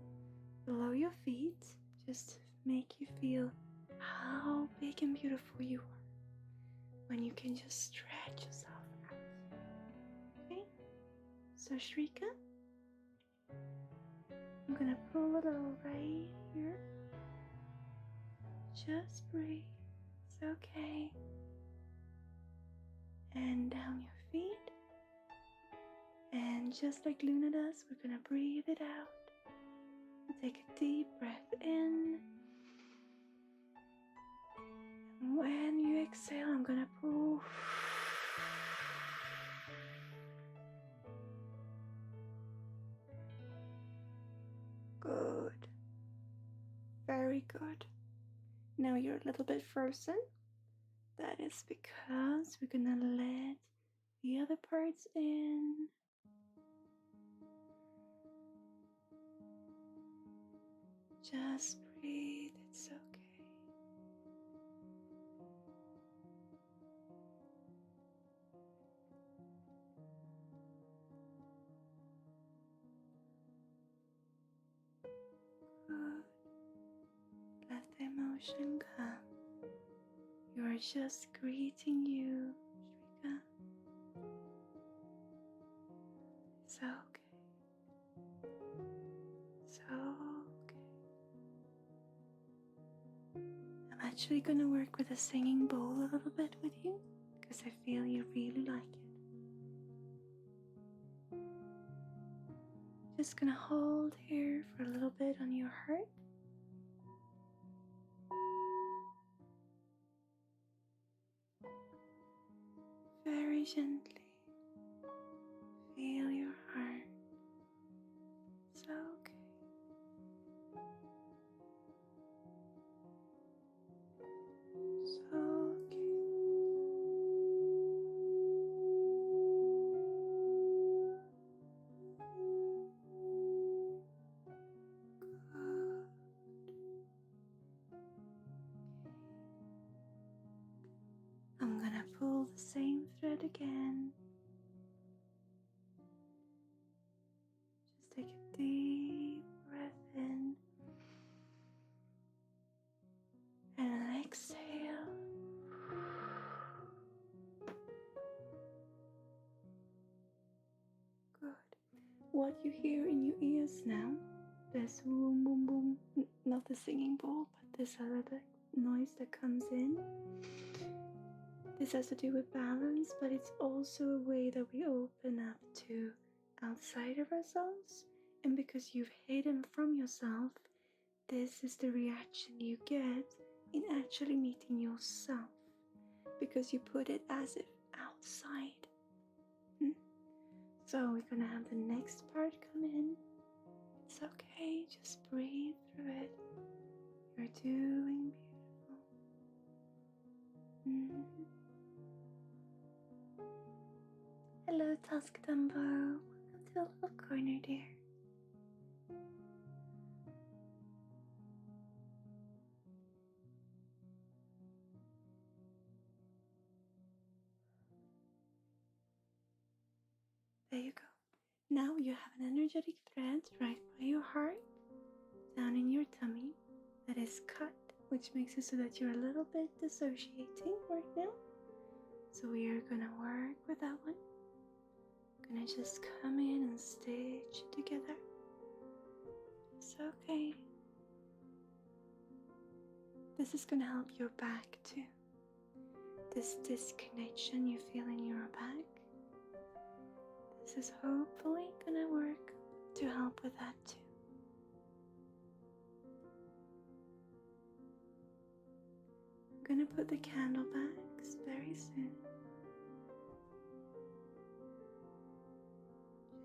below your feet, just to make you feel how big and beautiful you are when you can just stretch yourself out. Okay? So Shrika, I'm gonna pull a little right here. Just breathe. It's okay. And down your feet. And just like Luna does, we're gonna breathe it out. Take a deep breath in. And when you exhale, I'm gonna pull. Good. Very good. Now you're a little bit frozen. That is because we're gonna let the other parts in. Just breathe, it's okay. Good. Let the emotion come. You are just greeting you, Shrika. It's okay. It's okay. I'm actually gonna work with a singing bowl a little bit with you because I feel you really like it. Just gonna hold here for a little bit on your heart. Very gently feel your heart. It's okay. It's okay. Good. I'm gonna pull the same thread again. what you hear in your ears now. This boom, boom, boom. Not the singing bowl, but this other noise that comes in. This has to do with balance, but it's also a way that we open up to outside of ourselves. And because you've hidden from yourself, this is the reaction you get in actually meeting yourself. Because you put it as if outside. So we're gonna have the next part come in. It's okay, just breathe through it. You're doing beautiful. Hello, Tusk Dumbo. Welcome to the little corner, dear. There you go. Now you have an energetic thread right by your heart, down in your tummy, that is cut, which makes it so that you're a little bit dissociating right now. So we are gonna work with that one. Gonna just come in and stitch it together. It's okay. This is gonna help your back too. This disconnection you feel in your back. This is hopefully gonna work to help with that too. I'm gonna put the candle backs very soon.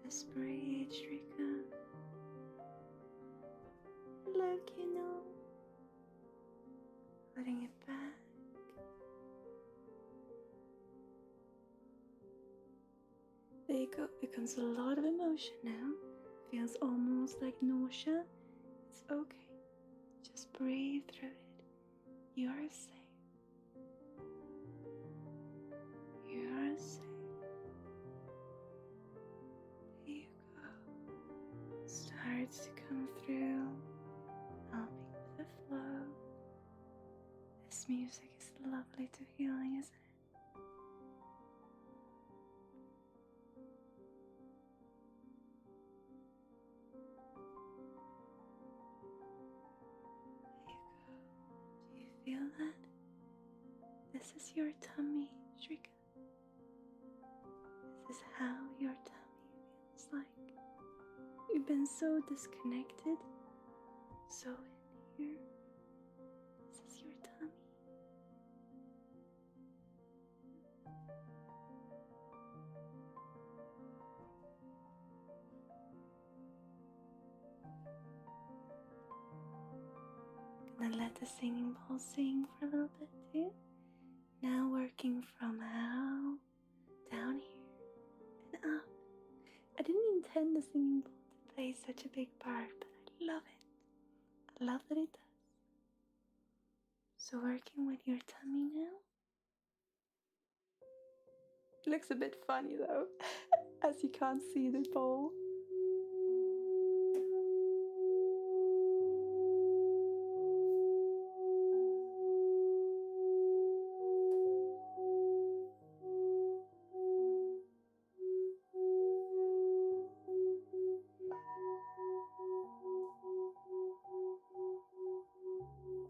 Just breathe, Shrika. Hello, Kino. Letting it back. There you go. It comes a lot of emotion now. Feels almost like nausea. It's okay. Just breathe through it. You are safe. You are safe. There you go. Starts to come through, helping with the flow. This music is lovely to healing, isn't it? Feel that? This is your tummy, Shrika. This is how your tummy feels like. You've been so disconnected, so in here. This is your tummy. Gonna let the singing bowl sing for a little bit too. Now working from out, down here, and up. I didn't intend the singing bowl to play such a big part, but I love it. I love that it does. So working with your tummy now. It looks a bit funny though, as you can't see the bowl.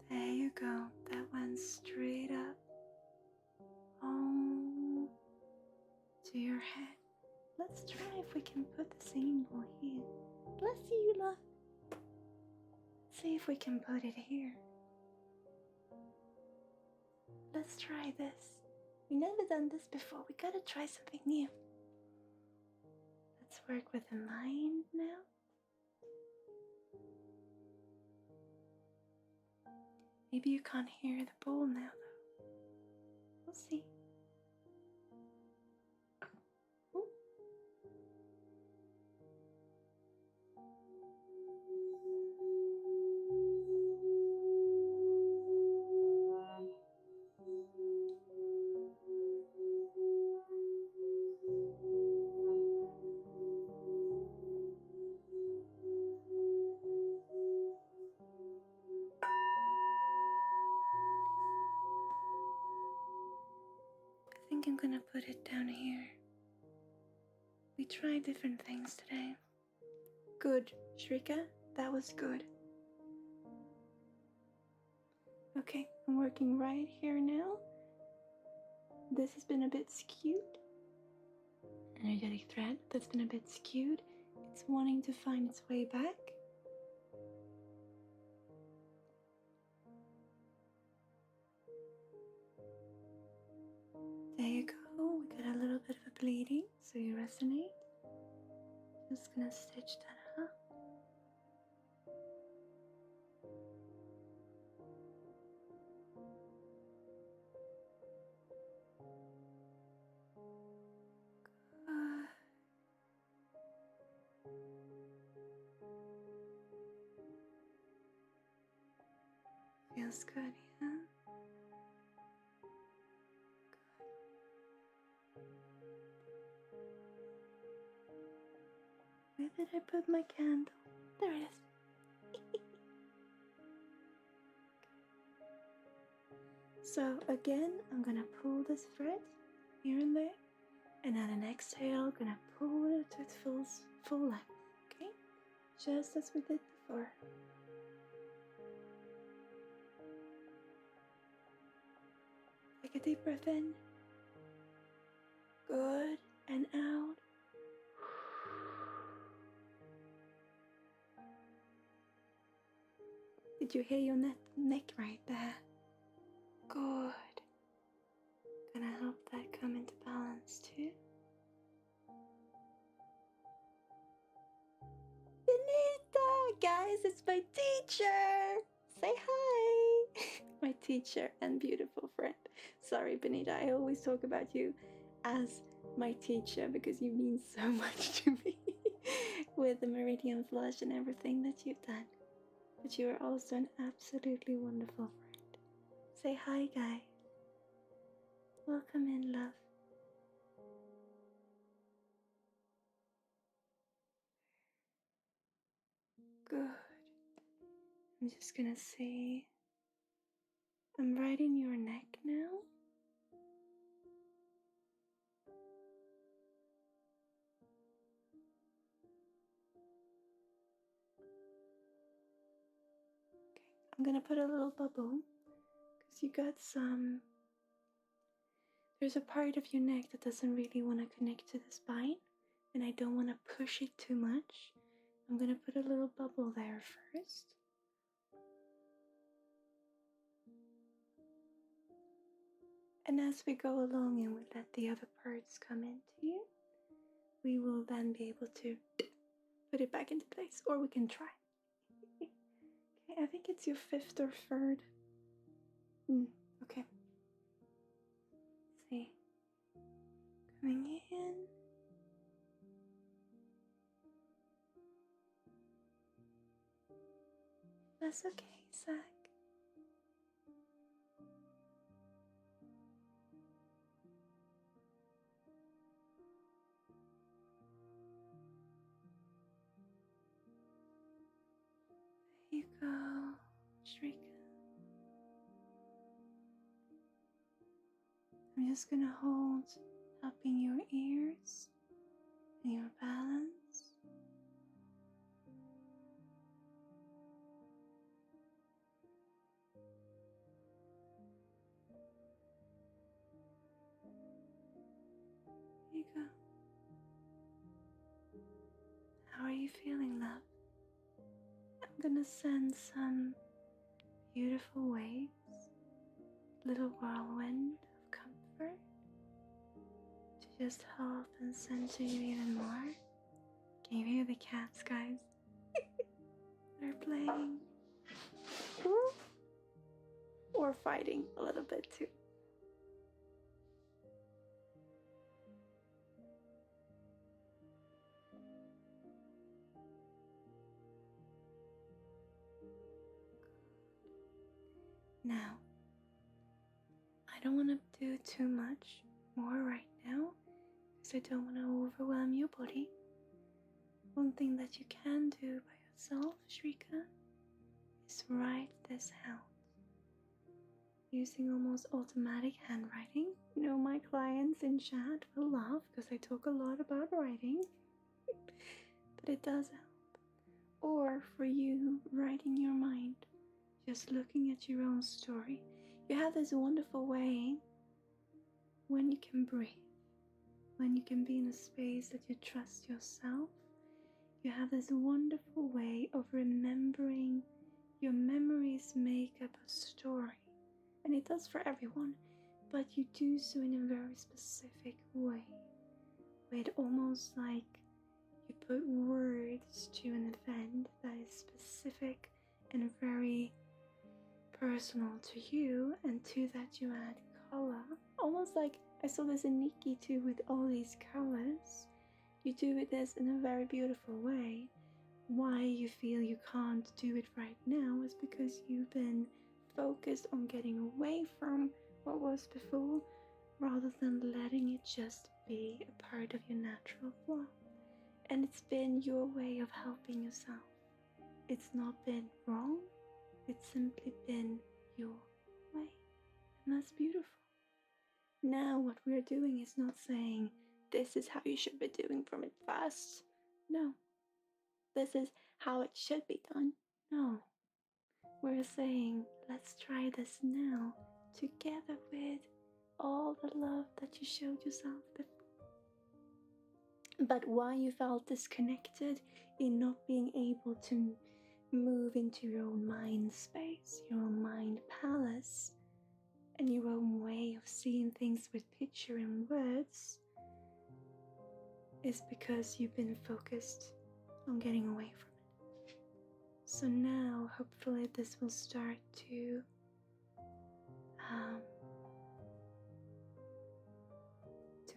There you go. That went straight up. Oh, to your head. Let's try if we can put the singing bowl here. Bless you, love. See if we can put it here. Let's try this. We've never done this before. We gotta try something new. Let's work with the mind now. Maybe you can't hear the bowl now though. We'll see. I think I'm gonna put it down here. We tried different things today. Good, Shrika. That was good. Okay, I'm working right here now. This has been a bit skewed. Energetic thread that's been a bit skewed. It's wanting to find its way back. There you go. We got a little bit of a bleeding, so you resonate. Just gonna stitch that up. Feels good, yeah? Where did I put my candle? There it is. So again, I'm gonna pull this thread here and there, and at an exhale, gonna pull it to its full length, okay? Just as we did before. Take a deep breath in. Good, and out. Did you hear your neck right there? Good. Gonna help that come into balance too. Benita! Guys, it's my teacher! Say hi! My teacher and beautiful friend. Sorry, Benita, I always talk about you as my teacher because you mean so much to me with the Meridian Flush and everything that you've done. But you are also an absolutely wonderful friend. Say hi, guys. Welcome in, love. Good. I'm just gonna see. I'm right in your neck now. I'm gonna put a little bubble because you got some. There's a part of your neck that doesn't really want to connect to the spine, and I don't want to push it too much. I'm gonna put a little bubble there first. And as we go along and we let the other parts come into you, we will then be able to put it back into place, or we can try. Okay, I think it's your 5th or 3rd. Okay. Let's see. Coming in. That's okay, Zach. There you go, Shrika. I'm just gonna hold, helping your ears and your balance. There you go. How are you feeling, love? I'm gonna send some beautiful waves, little whirlwind of comfort to just help and center you even more. Can you hear the cats, guys? They're playing. Or fighting a little bit too. Now, I don't want to do too much more right now because I don't want to overwhelm your body. One thing that you can do by yourself, Shrika, is write this out using almost automatic handwriting. You know, my clients in chat will laugh because I talk a lot about writing, but it does help. or for you right in your mind, just looking at your own story. You have this wonderful way when you can breathe, when you can be in a space that you trust yourself. You have this wonderful way of remembering. Your memories make up a story, and it does for everyone, but you do so in a very specific way, with almost like you put words to an event that is specific and very personal to you, and to that you add color. Almost like I saw this in Nikki too, with all these colors. You do this in a very beautiful way. Why you feel you can't do it right now is because you've been focused on getting away from what was before, rather than letting it just be a part of your natural flow. And it's been your way of helping yourself. It's not been wrong, it's simply been your way. And that's beautiful. Now what we're doing is not saying, this is how you should be doing from it first. No. This is how it should be done. No. We're saying, let's try this now, together with all the love that you showed yourself before. But why you felt disconnected in not being able to move into your own mind space, your own mind palace, and your own way of seeing things with picture and words, is because you've been focused on getting away from it. So now, hopefully, this will start to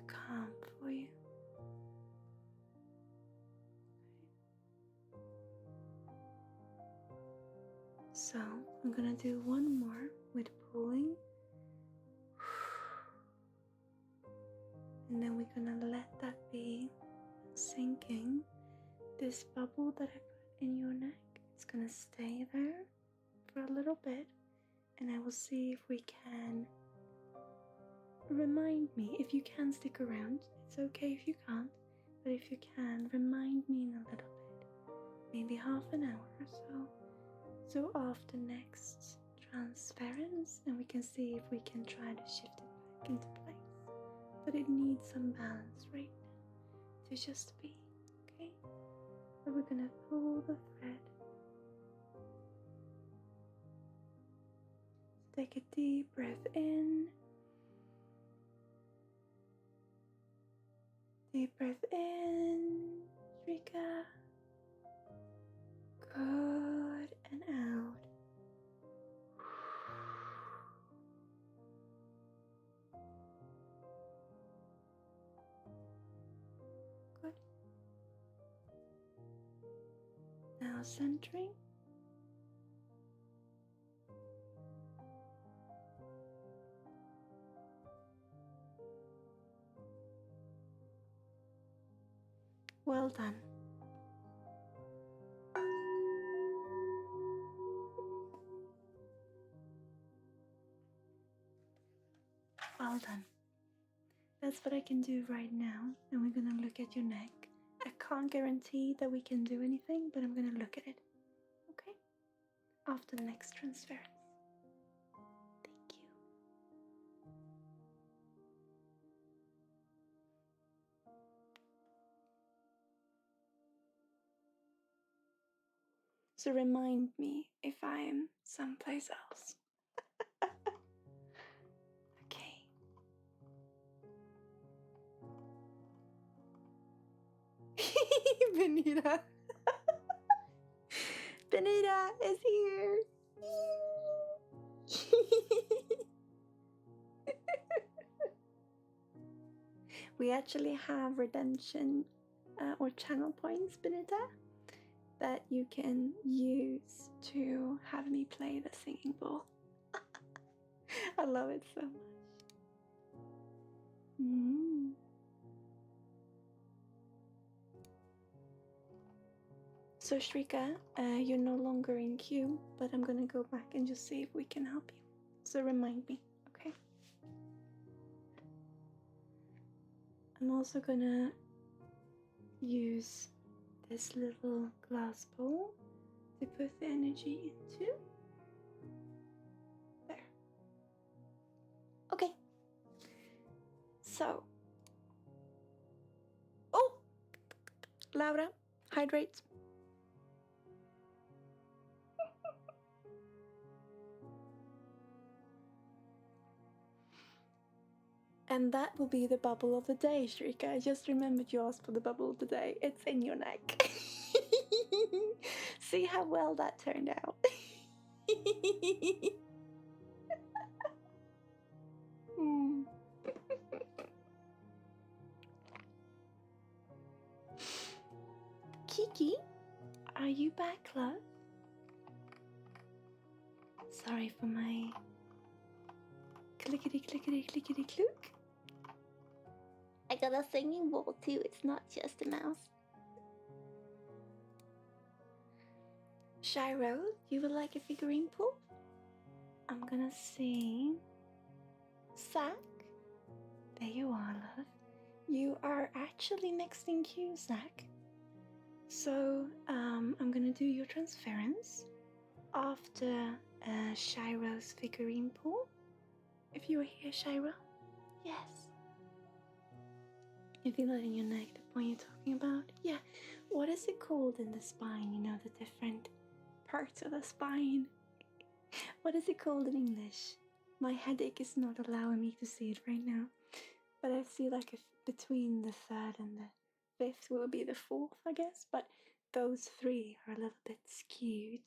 calm for you. So I'm gonna do one more with pulling, and then we're gonna let that be sinking. This bubble that I put in your neck, it's gonna stay there for a little bit, and I will see if we can remind me. If you can stick around, it's okay if you can't, but if you can, remind me in a little bit, maybe half an hour or so after next transference, and we can see if we can try to shift it back into place. But it needs some balance right now to just be, okay? So we're gonna pull the thread. Take a deep breath in. Deep breath in, Shrika. Good, and out. Good. Now centering. Well done. Well done. That's what I can do right now, and we're gonna look at your neck. I can't guarantee that we can do anything, but I'm gonna look at it, okay? After the next transference. Thank you. So remind me if I'm someplace else. Okay. Benita. Benita is here. We actually have redemption or channel points, Benita, that you can use to have me play the singing bowl. I love it so much. So Shrika, you're no longer in queue, but I'm gonna go back and just see if we can help you. So remind me, okay? I'm also gonna use this little glass bowl to put the energy into. There. Okay. So. Oh! Laura, hydrate. And that will be the bubble of the day, Shrika. I just remembered you asked for the bubble of the day. It's in your neck. See how well that turned out. Kiki, are you back, love? Sorry for my clickety clickety clickety clook. I got a singing bowl too, it's not just a mouse. Shiro, you would like a figurine pull? I'm gonna sing. Zach, there you are, love. You are actually next in queue, Zach. So, I'm gonna do your transference after Shiro's figurine pull. If you were here, Shiro. Yes. You feel it in your neck, the point you're talking about? Yeah. What is it called in the spine? You know, the different parts of the spine. What is it called in English? My headache is not allowing me to see it right now. But I see like if between the third and the fifth will be the fourth, I guess. But those three are a little bit skewed.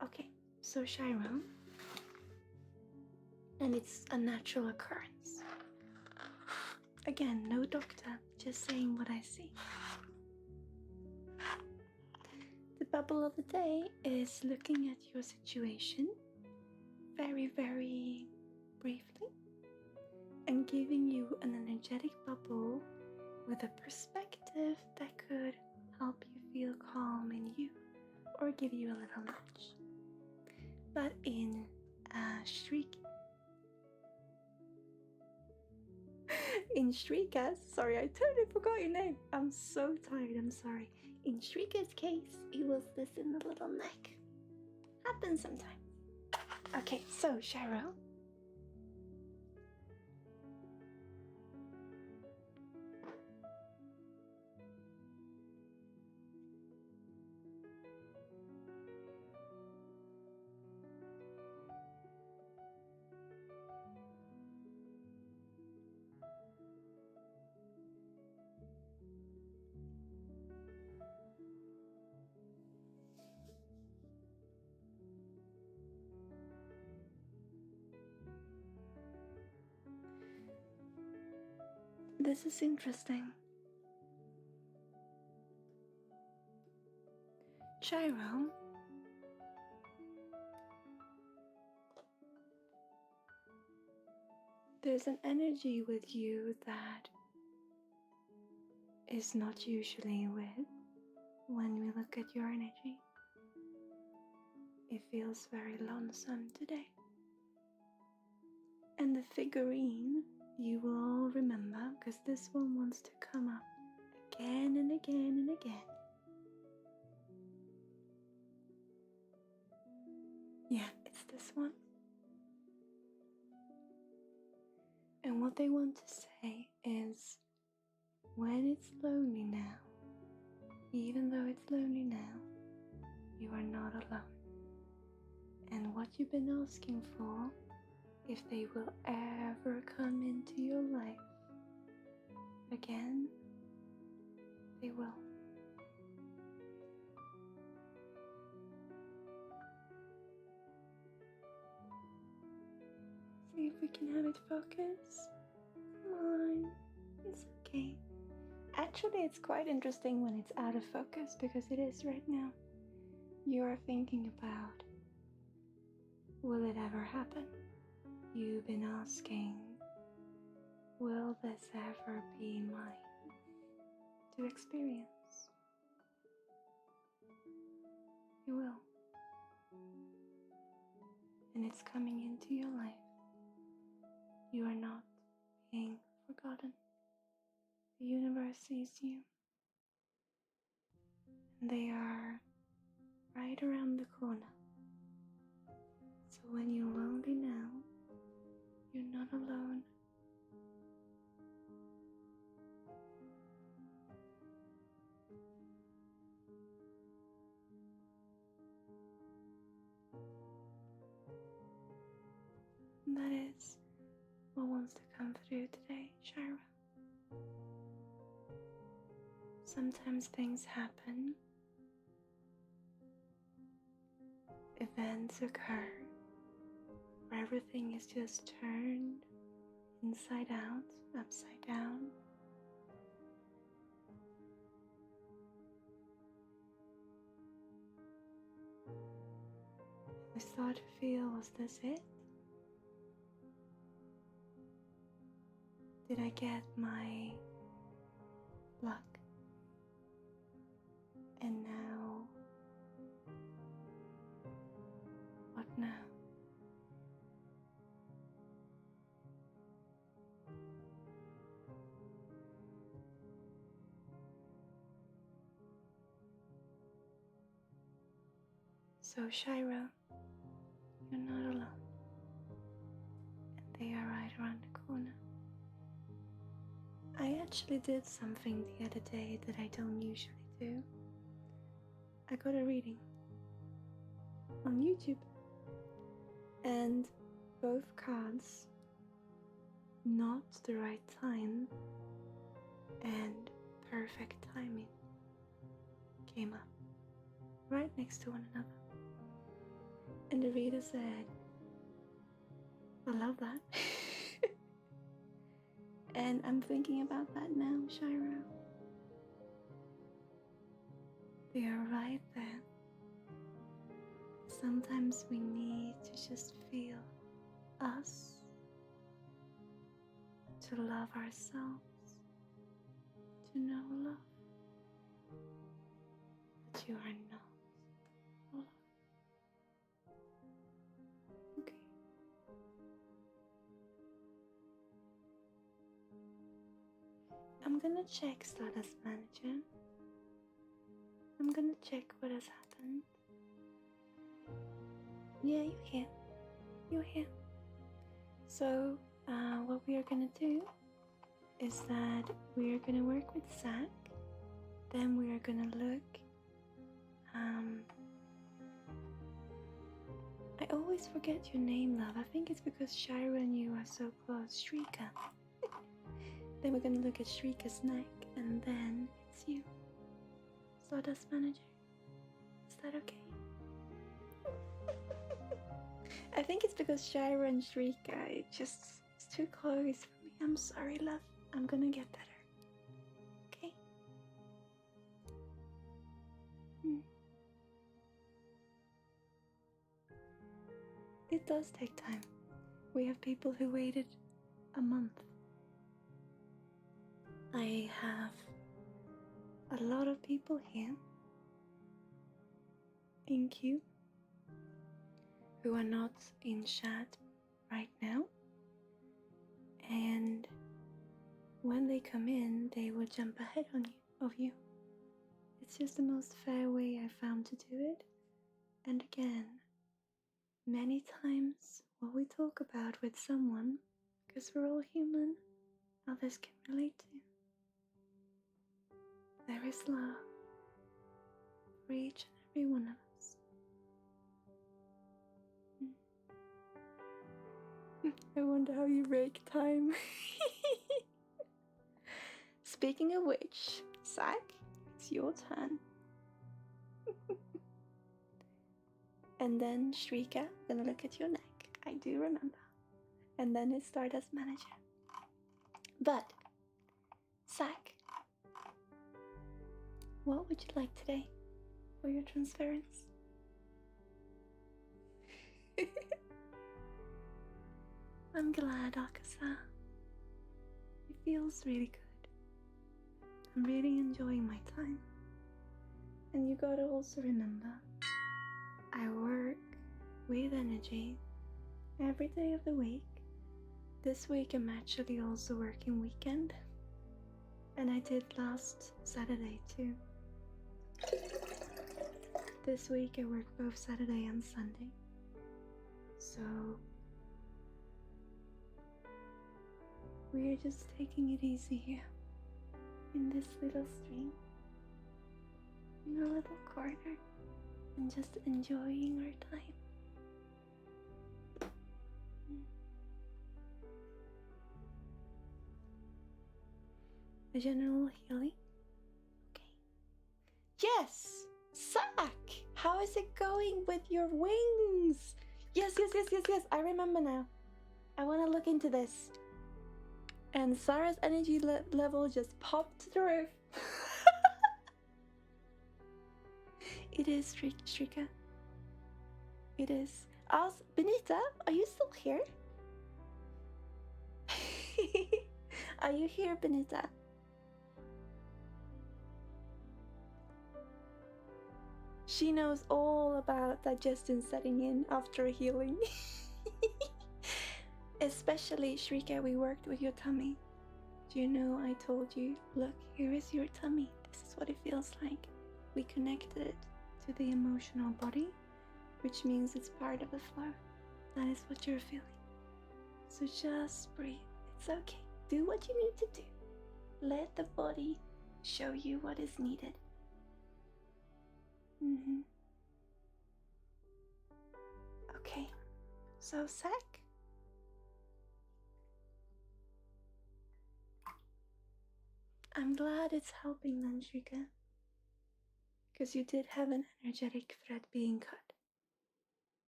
Okay, so Shiro. And it's a natural occurrence. Again, no doctor, just saying what I see. The bubble of the day is looking at your situation very, very briefly and giving you an energetic bubble with a perspective that could help you feel calm in you or give you a little nudge. But in Shrika's, sorry, I totally forgot your name. I'm so tired, I'm sorry. In Shrika's case, it was this in the little neck. Happens sometimes. Okay, so Shiro. This is interesting. Shiro, there's an energy with you that is not usually with when we look at your energy. It feels very lonesome today. And the figurine, you will all remember, because this one wants to come up again and again and again. Yeah, it's this one. And what they want to say is, when it's lonely now, even though it's lonely now, you are not alone. And what you've been asking for, if they will ever come into your life again, they will. See if we can have it focus. Come on, it's okay. Actually, it's quite interesting when it's out of focus, because it is right now. You are thinking about, will it ever happen? You've been asking, will this ever be mine to experience? You will. And it's coming into your life. You are not being forgotten. The universe sees you, and they are right around the corner. So when you're lonely now, you're not alone. And that is what wants to come through today, Shira. Sometimes things happen, events occur, where everything is just turned inside out, upside down. We start to feel, was this it? Did I get my luck? And now, what now? So Shira, you're not alone, and they are right around the corner. I actually did something the other day that I don't usually do. I got a reading on YouTube, and both cards, not the right time and perfect timing, came up right next to one another. And the reader said, I love that. And I'm thinking about that now, Shira. They are right there. Sometimes we need to just feel us, to love ourselves, to know love. But you are not alone. Okay. I'm gonna check Stardust Manager. I'm gonna check what has happened. Yeah, you're here. You're here. So, what we are gonna do is that we are gonna work with Zach. Then we are gonna look. I always forget your name, love. I think it's because Shira and you are so close. Shrika. Then we're gonna look at Shrika's neck, and then it's you. Stardust Manager. Is that okay? I think it's because Shira and Shrika, it's too close for me. I'm sorry, love. I'm gonna get better. Okay? It does take time. We have people who waited a month. I have a lot of people here in queue who are not in chat right now, and when they come in, they will jump ahead of you. It's just the most fair way I found to do it. And again, many times what we talk about with someone, because we're all human, others can relate to. There is love for each and every one of us. I wonder how you rake time. Speaking of which, Zach, it's your turn. And then Shrika, I'm gonna look at your neck. I do remember. And then it's Stardust Manager. But, Zach, what would you like today for your transference? I'm glad, Akasa. It feels really good. I'm really enjoying my time. And you gotta also remember, I work with energy every day of the week. This week I'm actually also working weekend. And I did last Saturday too. This week I worked both Saturday and Sunday. So we're just taking it easy here in this little stream, in a little corner, and just enjoying our time. A general healing. Okay. Yes! Zach! How is it going with your wings? Yes. I remember now. I want to look into this. And Sarah's energy level just popped to the roof. It is, Shrika. It is. Benita, are you still here? Are you here, Benita? She knows all about digestion setting in after healing. Especially, Shrika, we worked with your tummy. Do you know I told you, look, here is your tummy. This is what it feels like. We connected it to the emotional body, which means it's part of the flow. That is what you're feeling. So just breathe. It's okay. Do what you need to do. Let the body show you what is needed. Okay, so Zach. I'm glad it's helping then, Shrika. Because you did have an energetic thread being cut.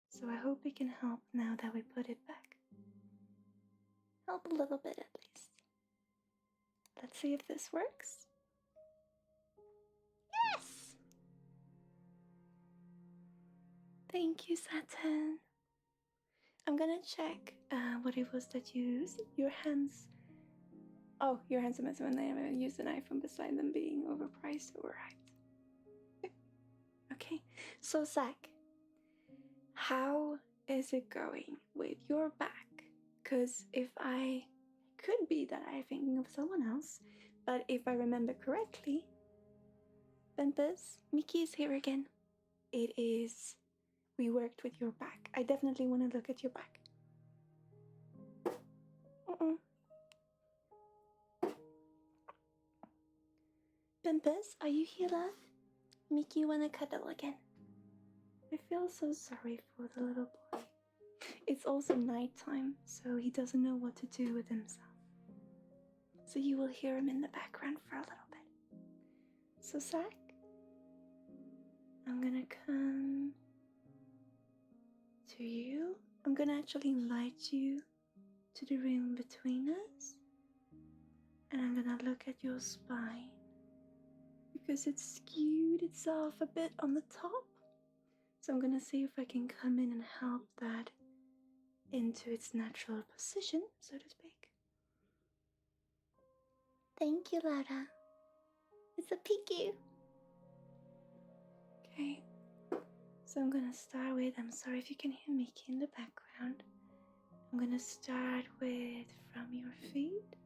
So I hope it can help now that we put it back. Help a little bit at least. Let's see if this works. Yes! Thank you, Saturn. I'm gonna check what it was that you used. Your hands. Oh, your hands are messing when they use the knife from beside them being overpriced. Alright. Okay, so Zach, how is it going with your back? Because if I could be that I'm thinking of someone else, but if I remember correctly, then Mickey is here again. It is, we worked with your back. I definitely want to look at your back. Pimpus, are you here, love? Mickey, wanna cuddle again? I feel so sorry for the little boy. It's also nighttime, so he doesn't know what to do with himself. So you will hear him in the background for a little bit. So Zach, I'm gonna come to you. I'm gonna actually invite you to the room between us. And I'm gonna look at your spine. Because it's skewed itself a bit on the top. So I'm gonna see if I can come in and help that into its natural position, so to speak. Thank you, Lara. It's a peeky. Okay. So I'm gonna start with, I'm sorry if you can hear Mickey in the background. I'm gonna start with from your feet,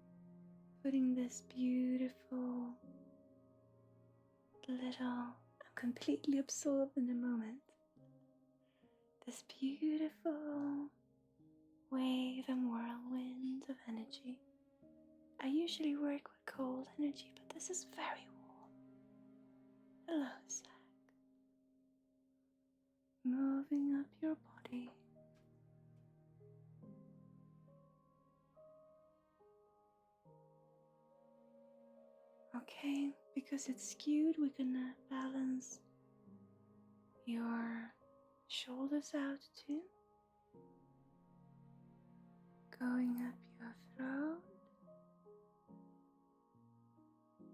putting this beautiful little, I'm completely absorbed in the moment. This beautiful wave and whirlwind of energy. I usually work with cold energy, but this is very warm. Hello, Zach. Moving up your body. Okay, because it's skewed, we're gonna balance your shoulders out too. Going up your throat.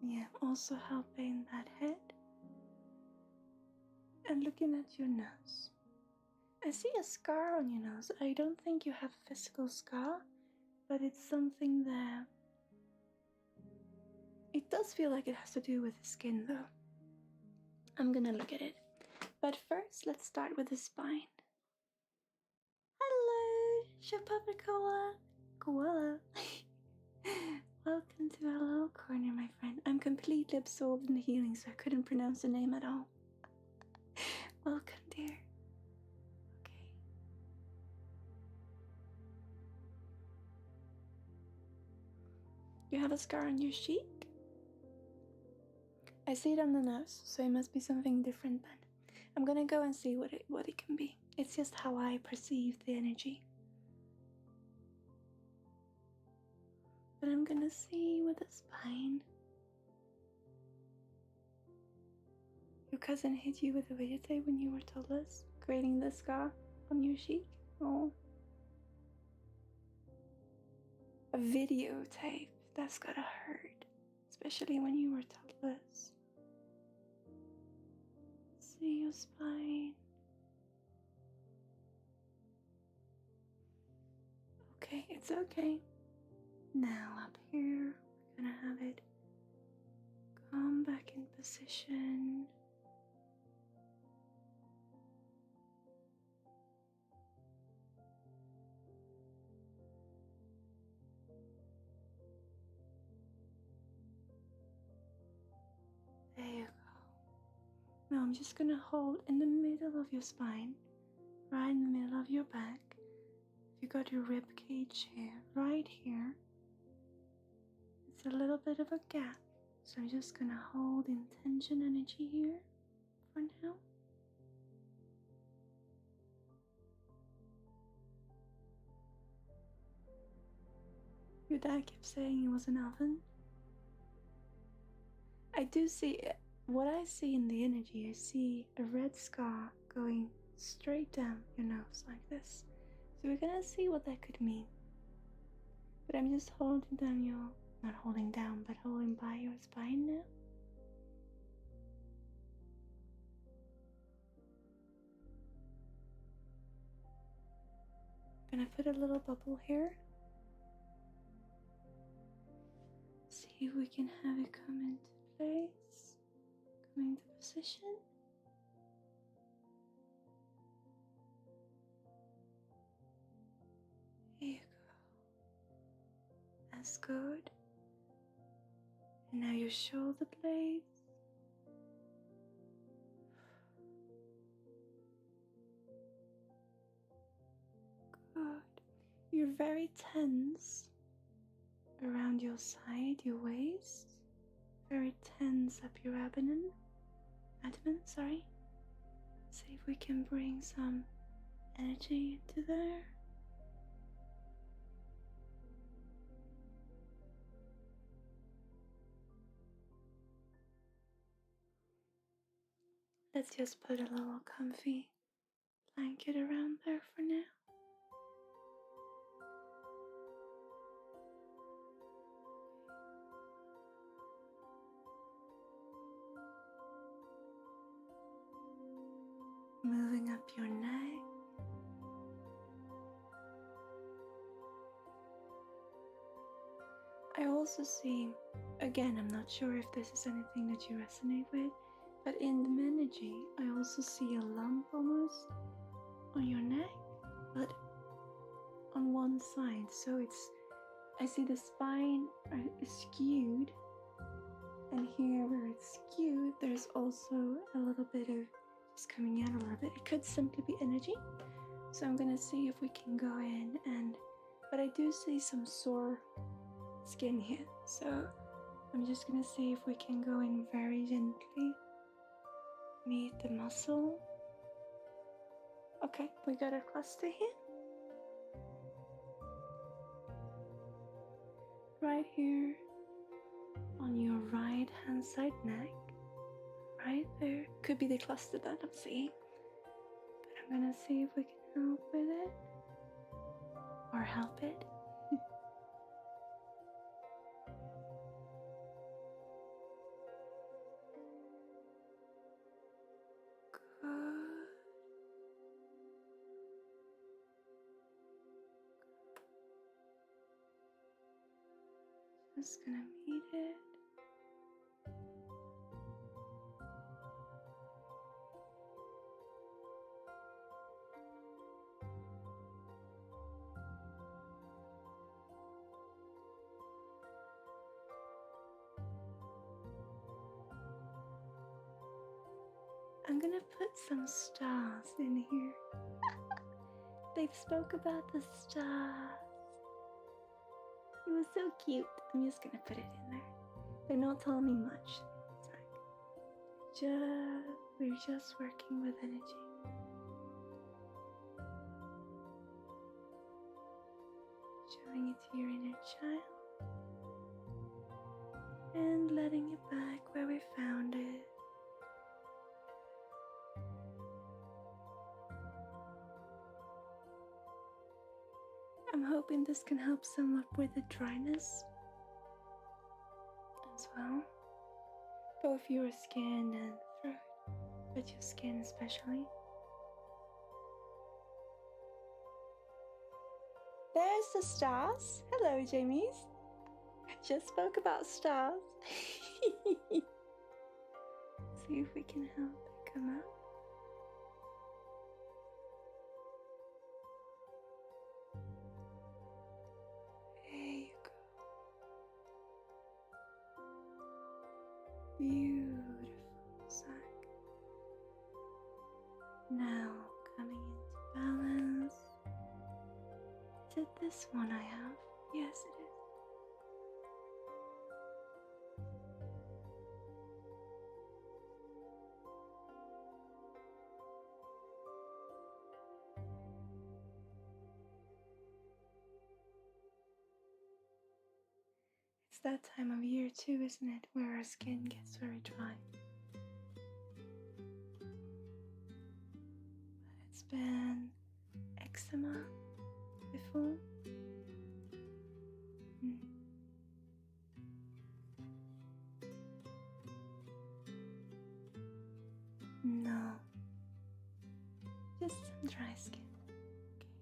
Yeah, also helping that head. And looking at your nose. I see a scar on your nose. I don't think you have a physical scar, but it's something that it does feel like it has to do with the skin though. I'm gonna look at it. But first, let's start with the spine. Hello, Shapapa Koala. Welcome to our little corner, my friend. I'm completely absorbed in the healing, so I couldn't pronounce the name at all. Welcome, dear. Okay. You have a scar on your cheek? I see it on the nose, so it must be something different then. I'm gonna go and see what it can be. It's just how I perceive the energy. But I'm gonna see with the spine. Your cousin hit you with a videotape when you were toddlers, creating the scar on your cheek? Oh. A videotape, that's gotta hurt. Especially when you were toddlers. See your spine. Okay, it's okay. Now up here, we're gonna have it come back in position. There you go. Now I'm just gonna hold in the middle of your spine, right in the middle of your back. You got your rib cage here, right here. It's a little bit of a gap, so I'm just gonna hold intention energy here for now. Your dad kept saying it was an oven. I do see it. What I see in the energy, I see a red scar going straight down your nose like this. So we're gonna see what that could mean. But I'm just holding down your, not holding down, but holding by your spine now. Gonna put a little bubble here. See if we can have it come into place, come into position. There you go. That's good. And now your shoulder blades. Good. You're very tense around your side, your waist. Very tense up your abdomen. Sorry. See if we can bring some energy into there. Let's just put a little comfy blanket around there for now. Moving up your neck. I also see, again, I'm not sure if this is anything that you resonate with, but in the energy, I also see a lump almost on your neck, but on one side. So I see the spine is skewed, and here where it's skewed, there's also a little bit of just coming out a little bit. It could simply be energy. So I'm gonna see if we can go in but I do see some sore skin here. So I'm just gonna see if we can go in very gently. Meet the muscle. Okay, we got a cluster here. Right here on your right hand side neck. Right there. Could be the cluster that I'm seeing. But I'm gonna see if we can help with it. Or help it. Good. Just gonna meet it. I'm gonna put some stars in here. They've spoke about the stars. It was so cute. I'm just gonna put it in there. They're not telling me much. It's like, we're just working with energy. Showing it to your inner child. And letting it back where we found it. I'm hoping this can help somewhat with the dryness as well, both your skin and throat, but your skin especially. There's the stars. Hello, Jamies. I just spoke about stars. See if we can help it come out. Beautiful sack. Now coming into balance. Is it this one I have? Yes, it is. It's that time of year too, isn't it, where our skin gets very dry. It's been eczema before. No, just some dry skin. Okay.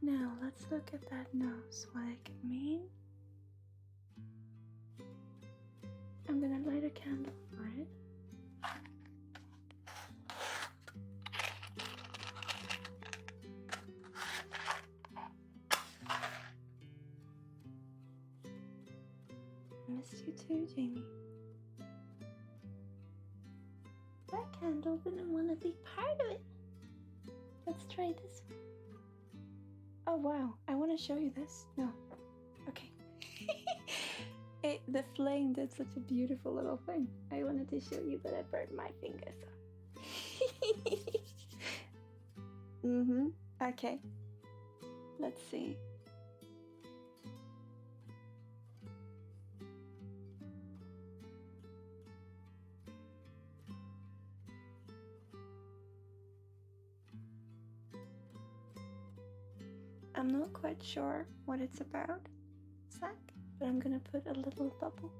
Now let's look at that nose, what it could mean. I'm gonna light a candle for it. I missed you too, Jamie. That candle didn't want to be part of it. Let's try this one. Oh wow, I want to show you this. No. Okay. The flame did such a beautiful little thing. I wanted to show you, but I burned my fingers off. Okay. Let's see. I'm not quite sure what it's about, Zach, but I'm gonna put a little bubble.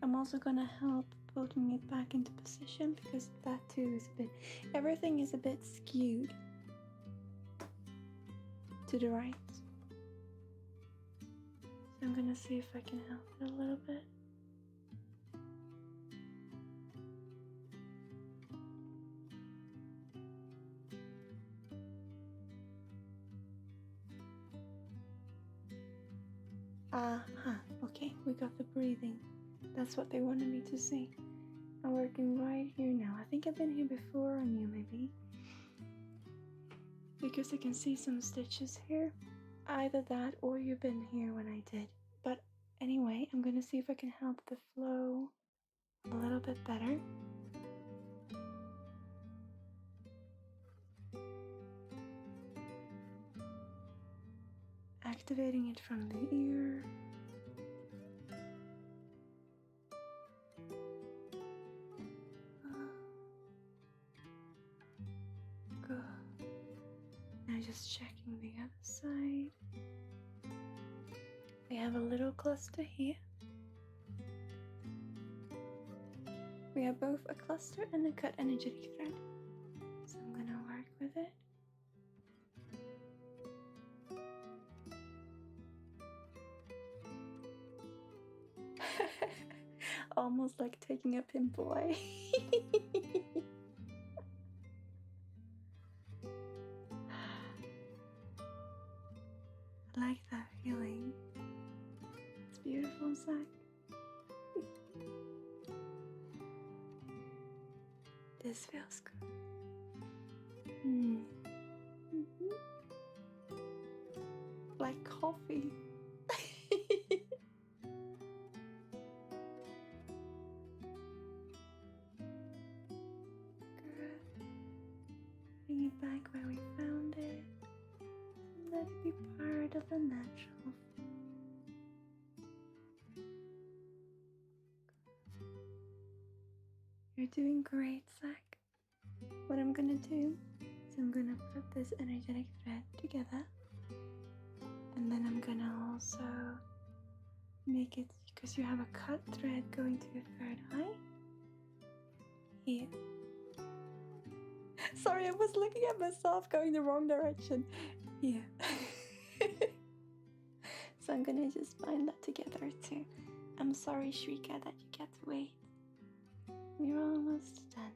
I'm also gonna help putting it back into position because that too is everything is a bit skewed to the right. So I'm gonna see if I can help it a little bit. Okay, we got the breathing. That's what they wanted me to see. I'm working right here now. I think I've been here before on you, maybe. Because I can see some stitches here. Either that or you've been here when I did. But anyway, I'm gonna see if I can help the flow a little bit better. Activating it from the ear. Good. Now just checking the other side. We have a little cluster here. We have both a cluster and a cut energetic thread. So I'm gonna work with it. Almost like taking a pimple away. I like that feeling. It's beautiful, Zach. This feels good. Mm. Like coffee. Good. Bring it back where we found it. Let it be part of the natural. You're doing great, Zach. What I'm gonna do is I'm gonna put this energetic thread together, and then I'm gonna also make it, because you have a cut thread going to your third eye here. Sorry, I was looking at myself going the wrong direction. Here. So I'm gonna just bind that together too. I'm sorry, Shrika, that you get to wait. We're almost done.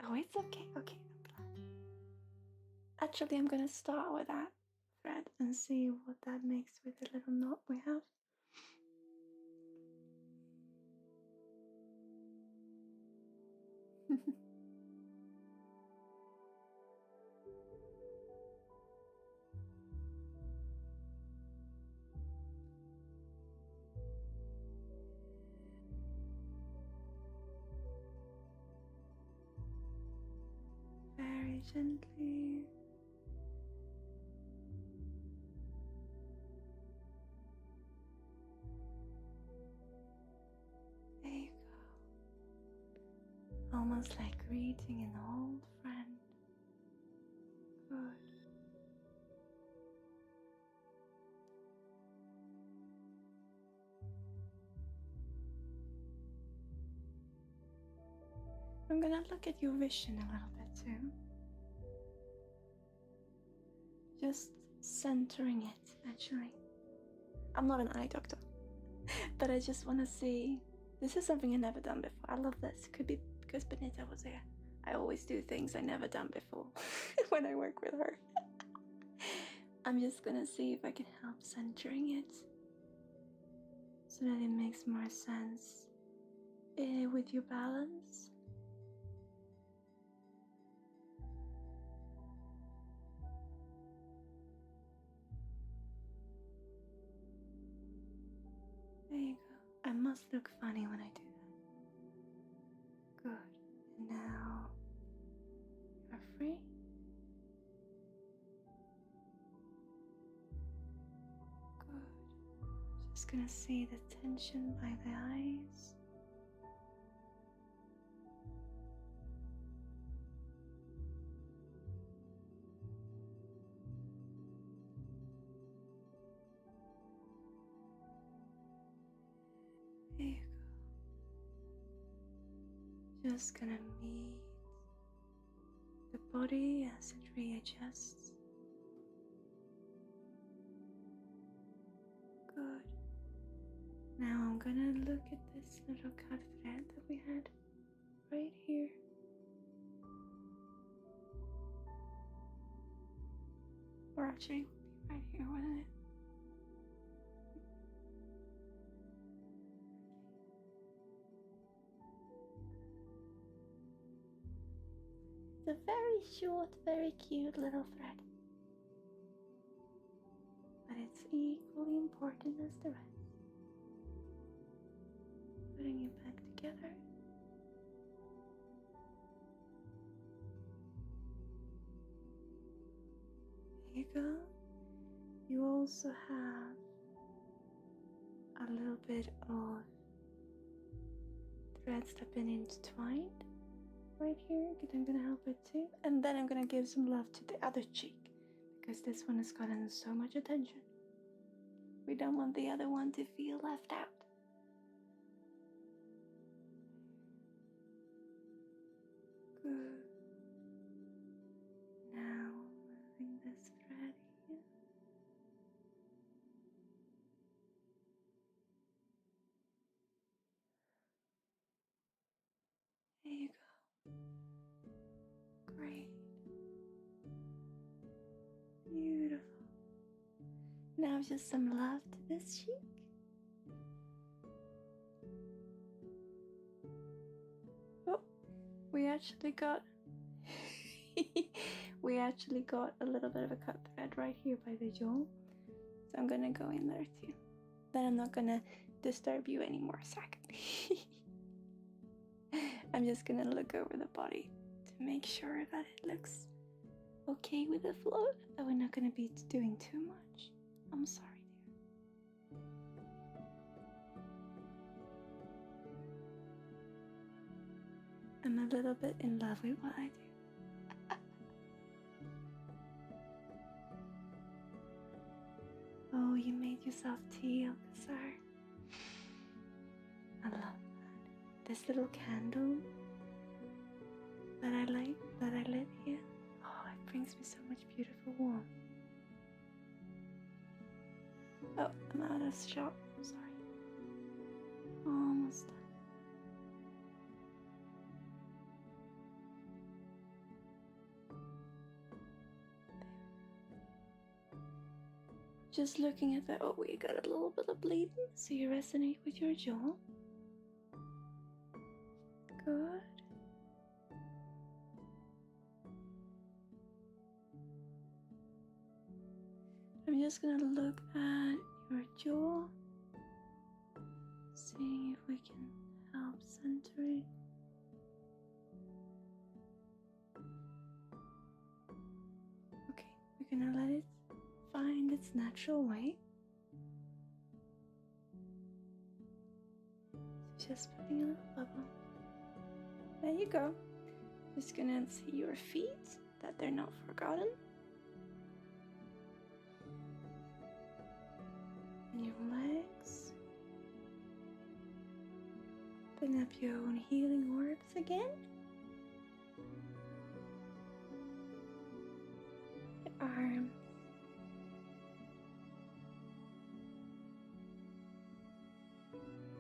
Oh, it's okay. Okay, I'm glad. Actually, I'm gonna start with that thread and see what that makes with the little knot we have. Very gently. There you go. Almost like greeting an old friend. Good. I'm gonna look at your vision a little bit too. Just centering it, actually. I'm not an eye doctor, but I just want to see. This is something I've never done before. I love this. Could be because Benita was here. I always do things I never done before when I work with her. I'm just gonna see if I can help centering it so that it makes more sense with your balance. There you go. I must look funny when I do that. Good. And now you're free. Good. Just gonna see the tension by the eyes. There you go. Just gonna meet the body as it readjusts. Good. Now I'm gonna look at this little cut thread that we had right here. Or actually, it would be right here, wouldn't it? It's a very short, very cute little thread. But it's equally important as the rest. Putting it back together. There you go. You also have a little bit of threads that have been intertwined right here, because I'm gonna help it too. And then I'm gonna give some love to the other cheek, because this one has gotten so much attention. We don't want the other one to feel left out. Good. Now moving this thread here. There you go. Great. Beautiful. Now just some love to this cheek. Oh, we actually got a little bit of a cut thread right here by the jaw. So I'm gonna go in there too. Then I'm not gonna disturb you anymore, Zach. I'm just gonna look over the body to make sure that it looks okay with the flow, that we're not gonna be doing too much. I'm sorry, dear. I'm a little bit in love with what I do. Oh, you made yourself tea, Alcazar. I love that. This little candle that I lit here. Oh, it brings me so much beautiful warmth. Oh, I'm out of shot. I'm sorry. Almost done. Just looking at that. Oh, we got a little bit of bleeding. So you resonate with your jaw. Good. I'm just gonna look at your jaw, seeing if we can help center it. Okay, we're gonna let it find its natural way. So just putting a little bubble. There you go. Just gonna see your feet, that they're not forgotten. And your legs. Open up your own healing orbs again. Your arms.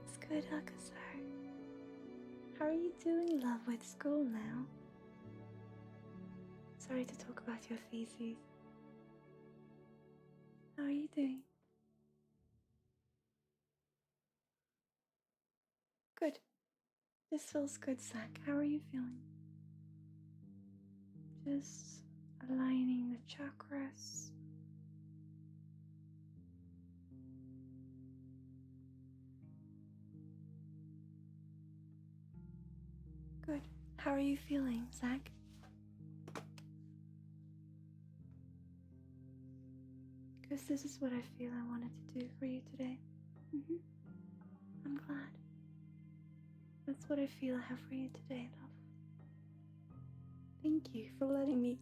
It's good, Alcazar. How are you doing, love, with school now? Sorry to talk about your feces. How are you doing? Good. This feels good, Zach. How are you feeling? Just aligning the chakras. Good. How are you feeling, Zach? Because this is what I feel I wanted to do for you today. I'm glad. That's what I feel I have for you today, love. Thank you for letting me.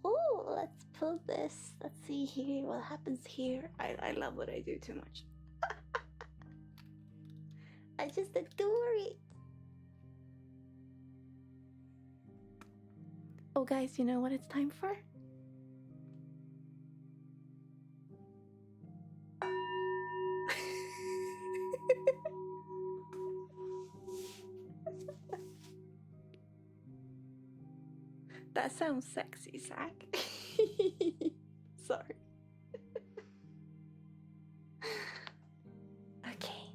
Oh, let's pull this. Let's see here what happens here. I love what I do too much. I just adore it. Oh, guys, you know what it's time for? That sounds sexy, Zach. Sorry. Okay.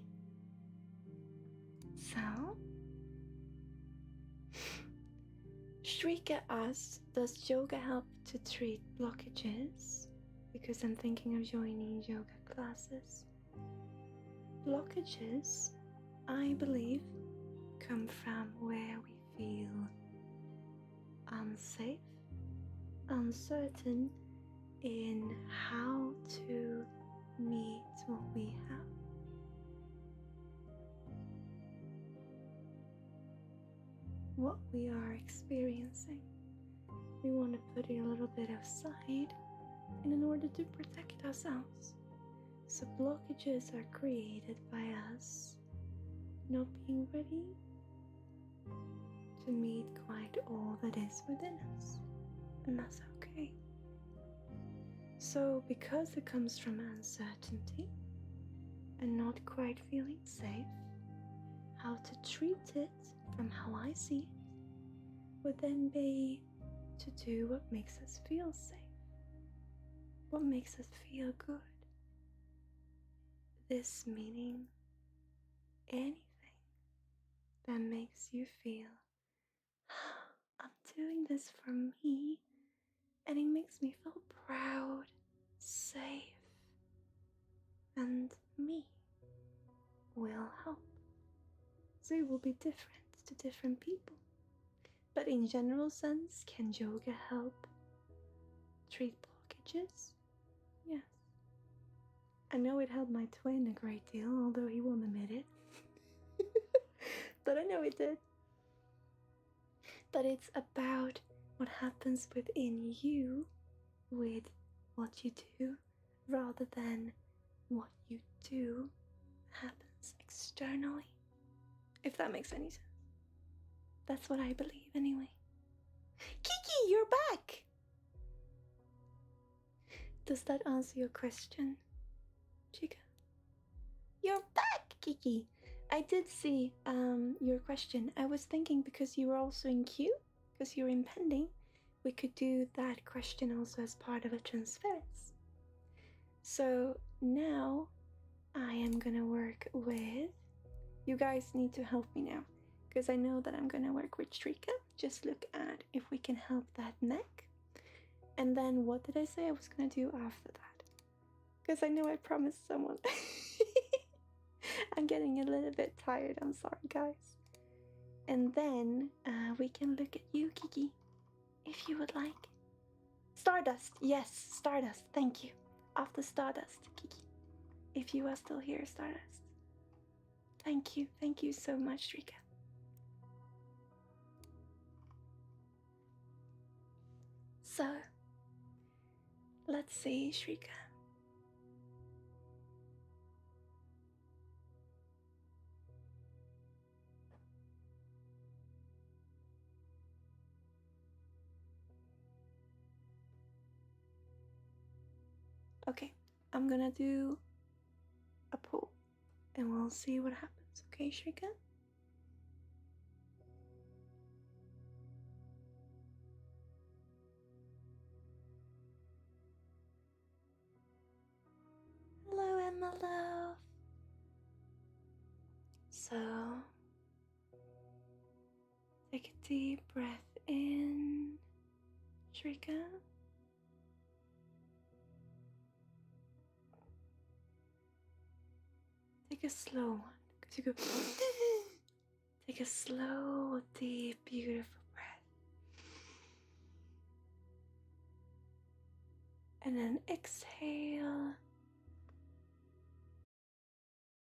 So, Shrika asks, does yoga help to treat blockages? Because I'm thinking of joining yoga classes. Blockages, I believe, come from where we feel unsafe, uncertain in how to meet what we have. What we are experiencing. We want to put it a little bit aside in order to protect ourselves. So blockages are created by us not being ready to meet quite all that is within us, and that's okay. So because it comes from uncertainty and not quite feeling safe, how to treat it from how I see it would then be to do what makes us feel safe, what makes us feel good. This meaning anything that makes you feel doing this for me, and it makes me feel proud, safe, and me will help. So it will be different to different people. But in general sense, can yoga help treat blockages? Yes. I know it helped my twin a great deal, although he won't admit it. But I know it did. But it's about what happens within you with what you do, rather than what you do happens externally. If that makes any sense. That's what I believe anyway. Kiki, you're back! Does that answer your question, Chica? You're back, Kiki! I did see your question. I was thinking because you were also in queue, because you're in pending, we could do that question also as part of a transference. So now I am gonna work with... You guys need to help me now, because I know that I'm gonna work with Shrika. Just look at if we can help that neck. And then what did I say I was gonna do after that? Because I know I promised someone. I'm getting a little bit tired, I'm sorry guys. And then we can look at you, Kiki, if you would like. Stardust, yes, Stardust, thank you. After Stardust, Kiki. If you are still here, Stardust. Thank you so much, Shrika. So, let's see, Shrika. Okay, I'm gonna do a pull and we'll see what happens. Okay, Shrika? Hello, Emma love. So, take a deep breath in, Shrika. Take a slow one, because you go. Take a slow, deep, beautiful breath. And then exhale